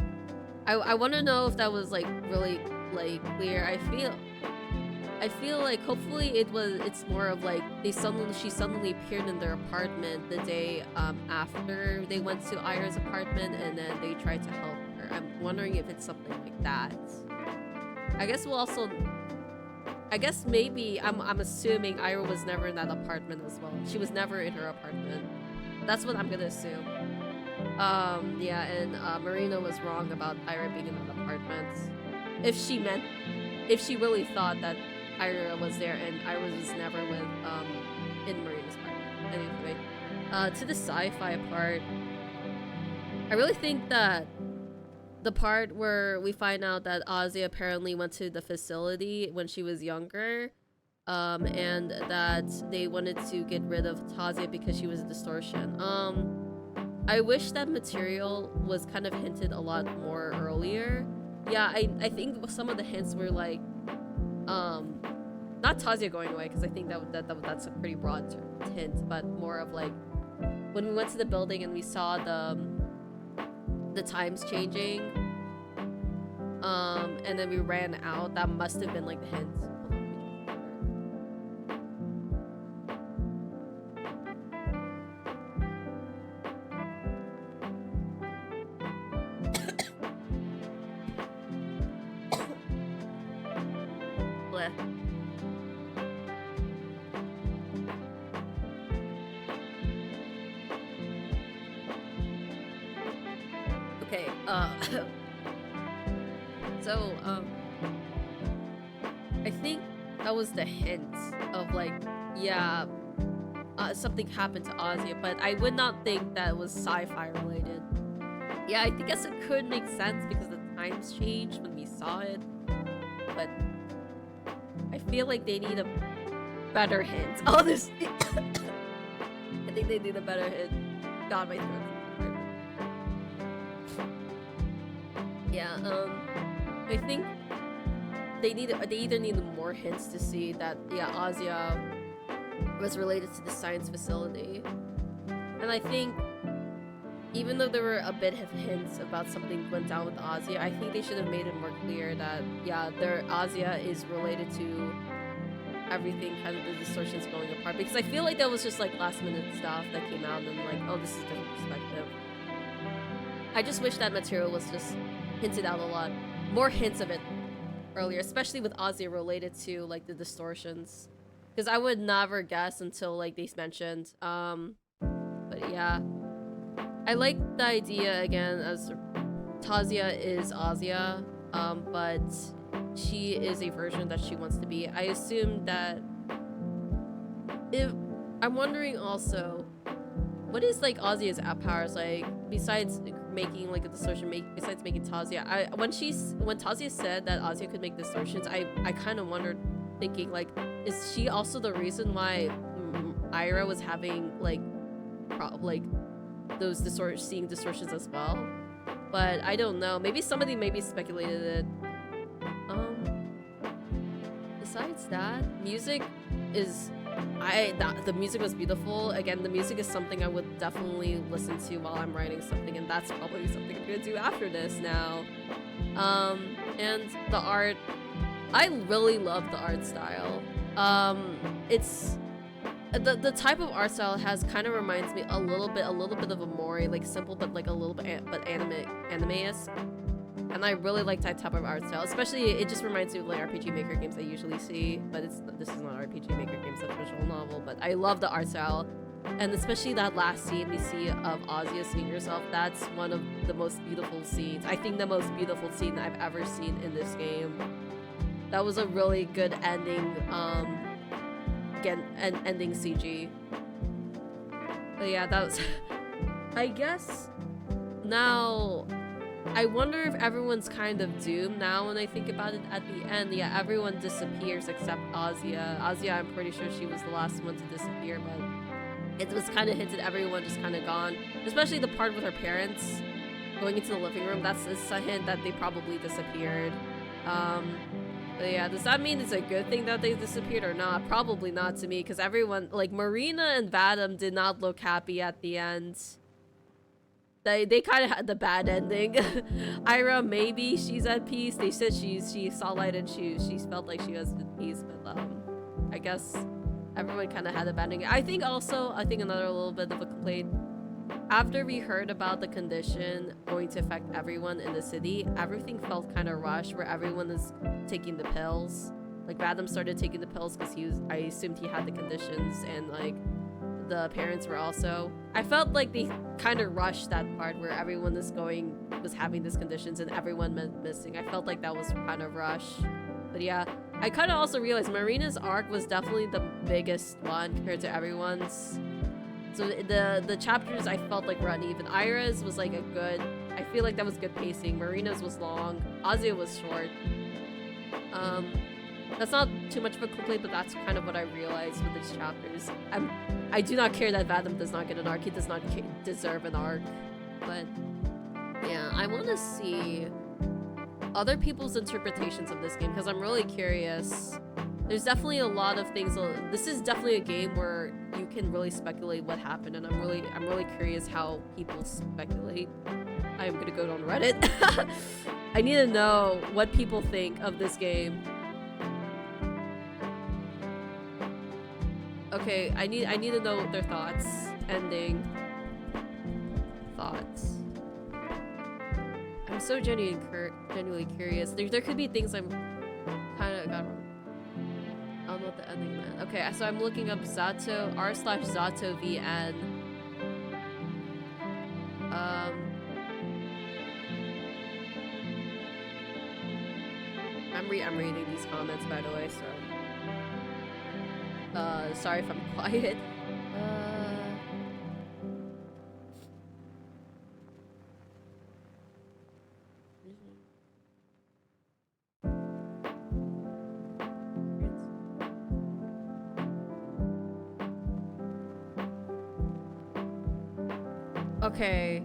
I want to know if that was like really like clear. I feel like hopefully it's more of like she suddenly appeared in their apartment the day after they went to Ira's apartment, and then they tried to help her. I'm wondering if it's something like that. I guess maybe I'm assuming Ira was never in that apartment as well. She was never in her apartment. That's what I'm gonna assume. Yeah, and Marina was wrong about Ira being in that apartment. If she really thought that Ira was there and Ira was never with in Marina's apartment. Anyway, to the sci-fi part, I really think that the part where we find out that Asya apparently went to the facility when she was younger, and that they wanted to get rid of Tazia because she was a distortion. I wish that material was kind of hinted a lot more earlier. Yeah, I think some of the hints were like, not Tazia going away, because I think that's a pretty broad hint, but more of like when we went to the building and we saw the times changing, and then we ran out. That must have been like the hint. Bleh. Okay, so, I think that was the hint of like, yeah, something happened to Asya, but I would not think that was sci-fi related. Yeah, I guess it could make sense because the times changed when we saw it, but I feel like they need a better hint. Oh, this. I think they need a better hint. God, my throat. Yeah, I think they either need more hints to see that, yeah, Asya was related to the science facility. And I think even though there were a bit of hints about something went down with Asya, I think they should have made it more clear that, yeah, Asya is related to everything, kind of the distortions going apart. Because I feel like that was just like last minute stuff that came out and like, oh, this is a different perspective. I just wish that material was just hinted out a lot. More hints of it earlier, especially with Asya related to like the distortions. Because I would never guess until like they mentioned. But yeah. I like the idea again as Tazia is Asya, but she is a version that she wants to be. I assume that if I'm wondering also, what is like Asya's app powers like besides making like a distortion, besides making Tazia? When Tazia said that Asya could make distortions, I kind of wondered, thinking like, is she also the reason why Ira was having like those seeing distortions as well? But I don't know. Maybe somebody maybe speculated it. Besides that, music is the music was beautiful. Again, the music is something I would definitely listen to while I'm writing something, and that's probably something I'm gonna do after this now. And the art, I really love the art style. It's the type of art style has kind of reminds me a little bit of a Mori, like simple but like a little bit but anime-esque. And I really like that type of art style, especially it just reminds me of like RPG Maker games I usually see, but this is not RPG Maker games, it's a visual novel. But I love the art style, and especially that last scene we see of Asya seeing herself. That's one of the most beautiful scenes. I think the most beautiful scene I've ever seen in this game. That was a really good ending. Again, ending CG. But yeah, that was. I guess now. I wonder if everyone's kind of doomed now when I think about it at the end. Yeah, everyone disappears except Asya. Asya, I'm pretty sure she was the last one to disappear, but it was kind of hinted everyone just kind of gone. Especially the part with her parents going into the living room. That's a hint that they probably disappeared. But yeah, does that mean it's a good thing that they disappeared or not? Probably not to me, because everyone, like Marina and Vadim, did not look happy at the end. They kind of had the bad ending. Ira, maybe she's at peace. They said she saw light and she felt like she was at peace, but I guess everyone kind of had a bad ending. I think another little bit of a complaint. After we heard about the condition going to affect everyone in the city, everything felt kind of rushed, where everyone is taking the pills. Like Vadim started taking the pills because I assumed he had the conditions, and like the parents were also. I felt like they kind of rushed that part where everyone was having these conditions and everyone missing. I felt like that was kind of rushed. But yeah, I kind of also realized Marina's arc was definitely the biggest one compared to everyone's. So the chapters I felt like were uneven. Ira's was like I feel like that was good pacing. Marina's was long. Asya was short. That's not too much of a complaint, but that's kind of what I realized with these chapters. I do not care that Vadim does not get an arc. He does not deserve an arc. But yeah, I want to see other people's interpretations of this game because I'm really curious. There's definitely a lot of things. This is definitely a game where you can really speculate what happened, and I'm really curious how people speculate. I'm gonna go on Reddit. I need to know what people think of this game. Okay, I need to know their thoughts. Ending. Thoughts. I'm so genuinely curious. There could be things I'm kind of got wrong. I don't know what the ending meant. Okay, so I'm looking up Zato, r/Zato VN. I'm reading these comments, by the way, so sorry if I'm quiet. Okay.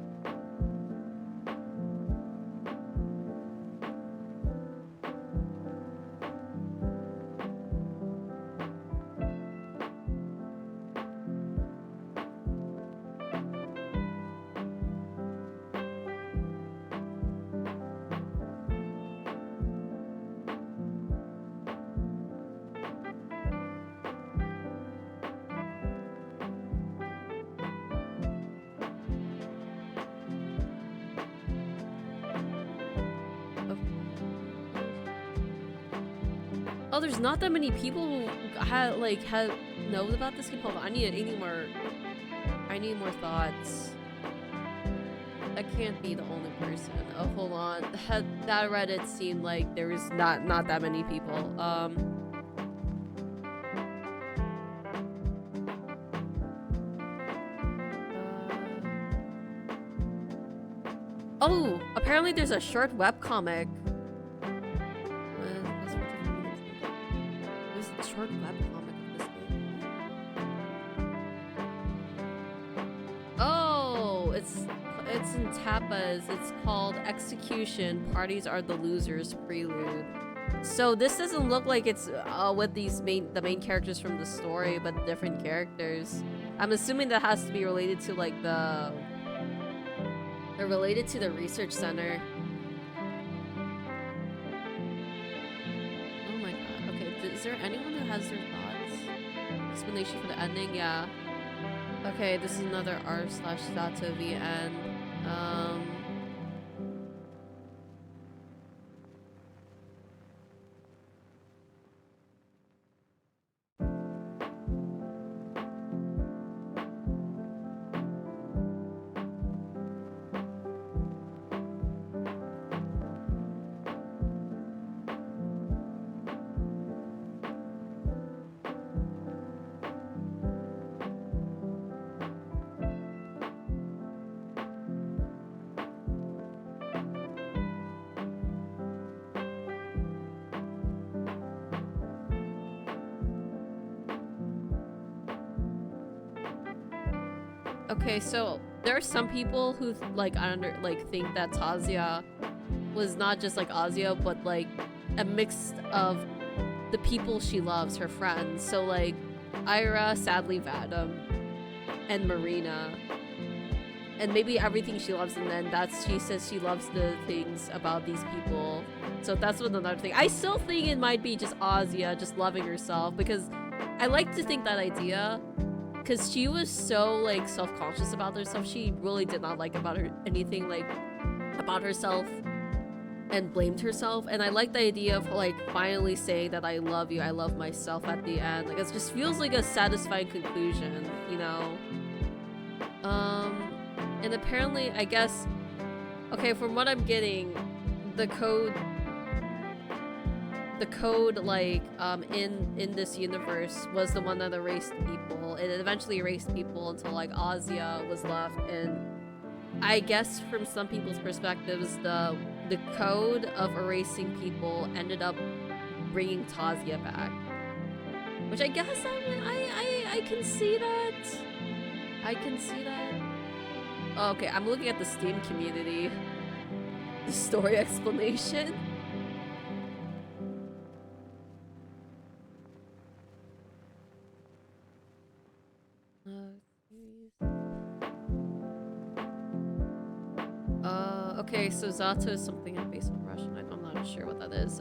Oh, there's not that many people who know about this game. Hold on, I need more thoughts. I can't be the only person. Oh, hold on. That Reddit seemed like there was not that many people. Oh, apparently there's a short webcomic. There's a short webcomic of this game. Oh, it's in tapas. It's called Execution. Parties Are the Losers Prelude. So this doesn't look like it's with the main characters from the story, but different characters. I'm assuming that has to be related to like they're related to the research center. Oh my god. Okay, is there anyone who has their thoughts? Explanation for the ending? Yeah. Okay, this is another r/Zato VN. Okay, so there are some people who think that Tazia was not just like Asya, but like a mix of the people she loves, her friends. So like Ira, sadly Vadim, and Marina, and maybe everything she loves, and then she says she loves the things about these people. So that's another thing. I still think it might be just Asya just loving herself, because I like to think that idea. Because she was so like self-conscious about herself. She really did not like anything like about herself, and blamed herself. And I like the idea of like finally saying that I love you, I love myself at the end. Like it just feels like a satisfying conclusion, you know? And apparently, I guess, okay, from what I'm getting, the code like in this universe was the one that erased people. It eventually erased people until like Asya was left, and I guess from some people's perspectives the code of erasing people ended up bringing Tazia back, which I guess I can see that. I can see that. Oh, okay, I'm looking at the Steam community, the story explanation. Okay, so Zato is something based on Russian. I'm not sure what that is.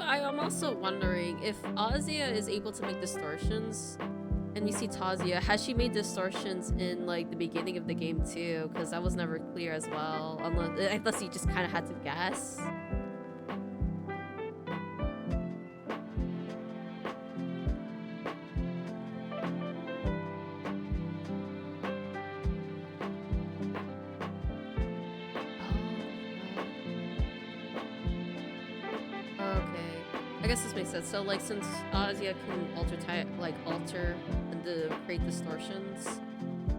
I'm also wondering if Asya is able to make distortions, and we see Tazia, has she made distortions in like the beginning of the game too? Because that was never clear as well, unless you just kind of had to guess. So like since Asya can alter and create distortions,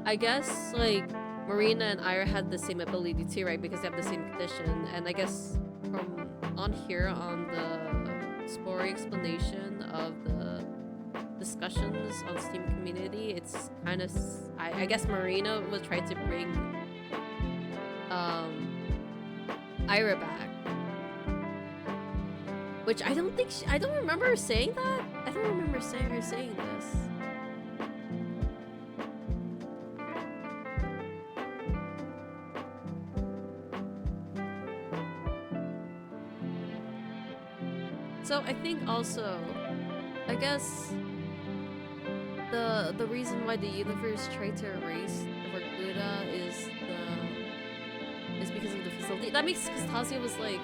I guess like Marina and Ira had the same ability too, right? Because they have the same condition. And I guess from on here on the story explanation of the discussions on Steam community, it's kind of I guess Marina was trying to bring Ira back. Which I don't think I don't remember her saying that. I don't remember her saying this. So I think also, I guess the reason why the universe tried to erase the Vorkuta is because of the facility. That makes sense, because Tazia was like,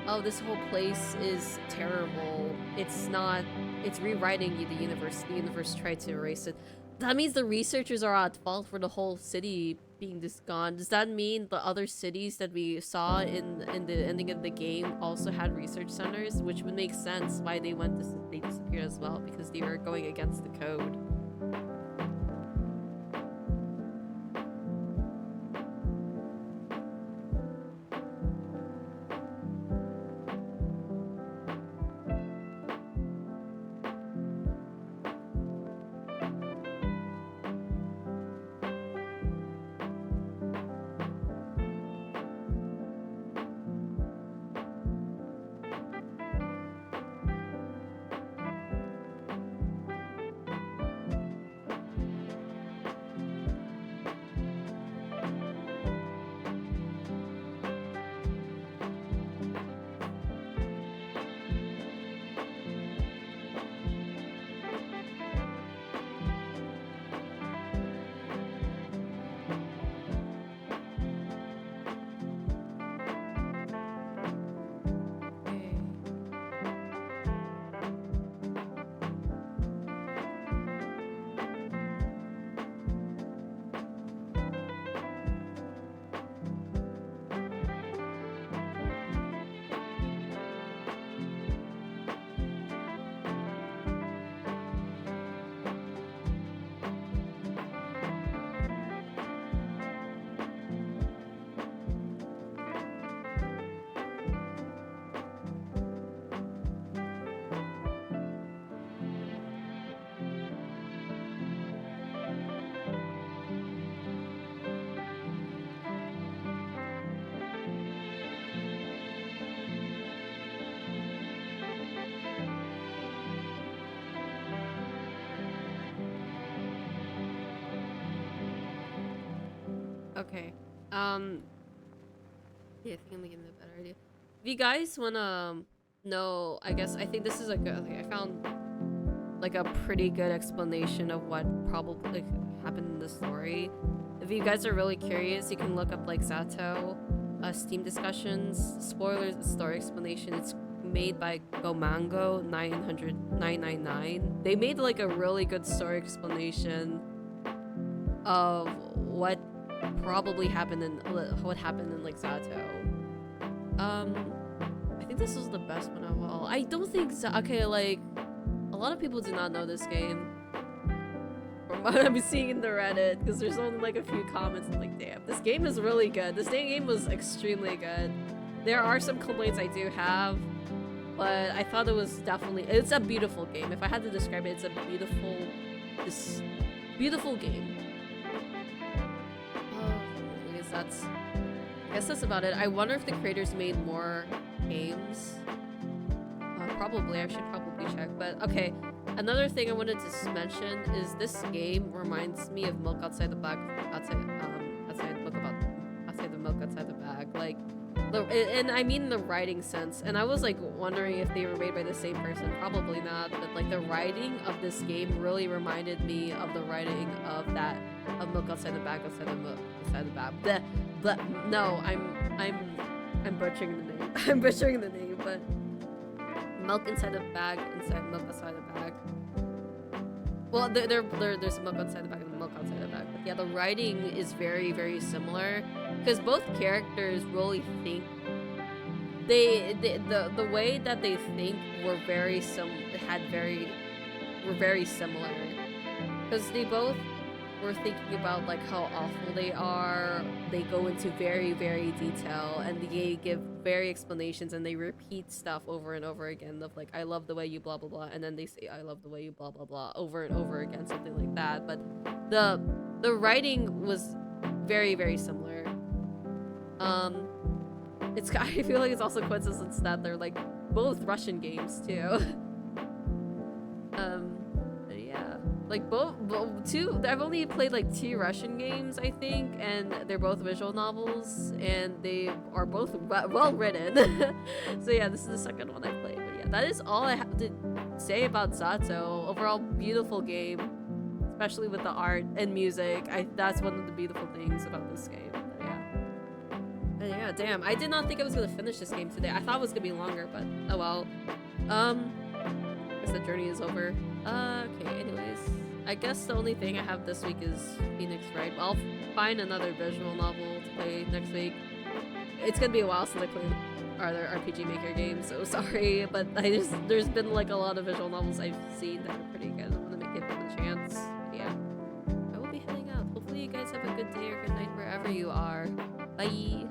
oh, this whole place is terrible. It's not, it's rewriting the universe. The universe tried to erase it. that means the researchers are at fault for the whole city being just gone. Does that mean the other cities that we saw in the ending of the game also had research centers, which would make sense why they they disappeared as well, because they were going against the code. Okay. Yeah, I think I'm getting a better idea. If you guys wanna know, I think this is I found like a pretty good explanation of what probably happened in the story. If you guys are really curious, you can look up like Zato, Steam discussions, spoilers, story explanation. It's made by Gomango 999. They made like a really good story explanation of what probably happened in like Zato. I think this was the best one of all. I don't think okay, like a lot of people do not know this game from what I'm seeing in the Reddit, because there's only like a few comments and like, damn, this game is really good. This game was extremely good. There are some complaints I do have, but I thought it's a beautiful game. If I had to describe it, it's a beautiful game. I guess that's about it. I wonder if the creators made more games. Probably. I should probably check. But okay, another thing I wanted to mention is this game reminds me of Milk Outside the Bag. Outside the Milk Outside the Bag. Like, and I mean the writing sense. And I was like wondering if they were made by the same person. Probably not. But like the writing of this game really reminded me of the writing of Milk Outside the Bag, outside the bag. No, I'm butchering the name. I'm butchering the name, but Milk Inside the Bag, inside Milk Outside the Bag. Well, there's milk outside the bag and milk outside the bag. But yeah, the writing is very, very similar, because both characters really think the way that they think were very similar, because they both were thinking about like how awful they are. They go into very, very detail, and they give very explanations, and they repeat stuff over and over again of like, I love the way you blah blah blah, and then they say I love the way you blah blah blah over and over again, something like that. But the writing was very, very similar. I feel like it's also coincidence that they're like both Russian games too. Yeah, like both two. I've only played like 2 Russian games, I think, and they're both visual novels, and they are both well written. So yeah, this is the second one I played. But yeah, that is all I have to say about Zato. Overall, beautiful game, especially with the art and music. That's one of the beautiful things about this game. But yeah, damn, I did not think I was gonna finish this game today. I thought it was gonna be longer, but oh well. I guess the journey is over. Okay, anyways, I guess the only thing I have this week is Phoenix Wright. I'll find another visual novel to play next week. It's gonna be a while since I played other RPG Maker games, so sorry, but there's been like a lot of visual novels I've seen that are pretty good. I'm gonna give them a chance. But yeah, I will be heading out. Hopefully you guys have a good day or good night wherever you are. Bye.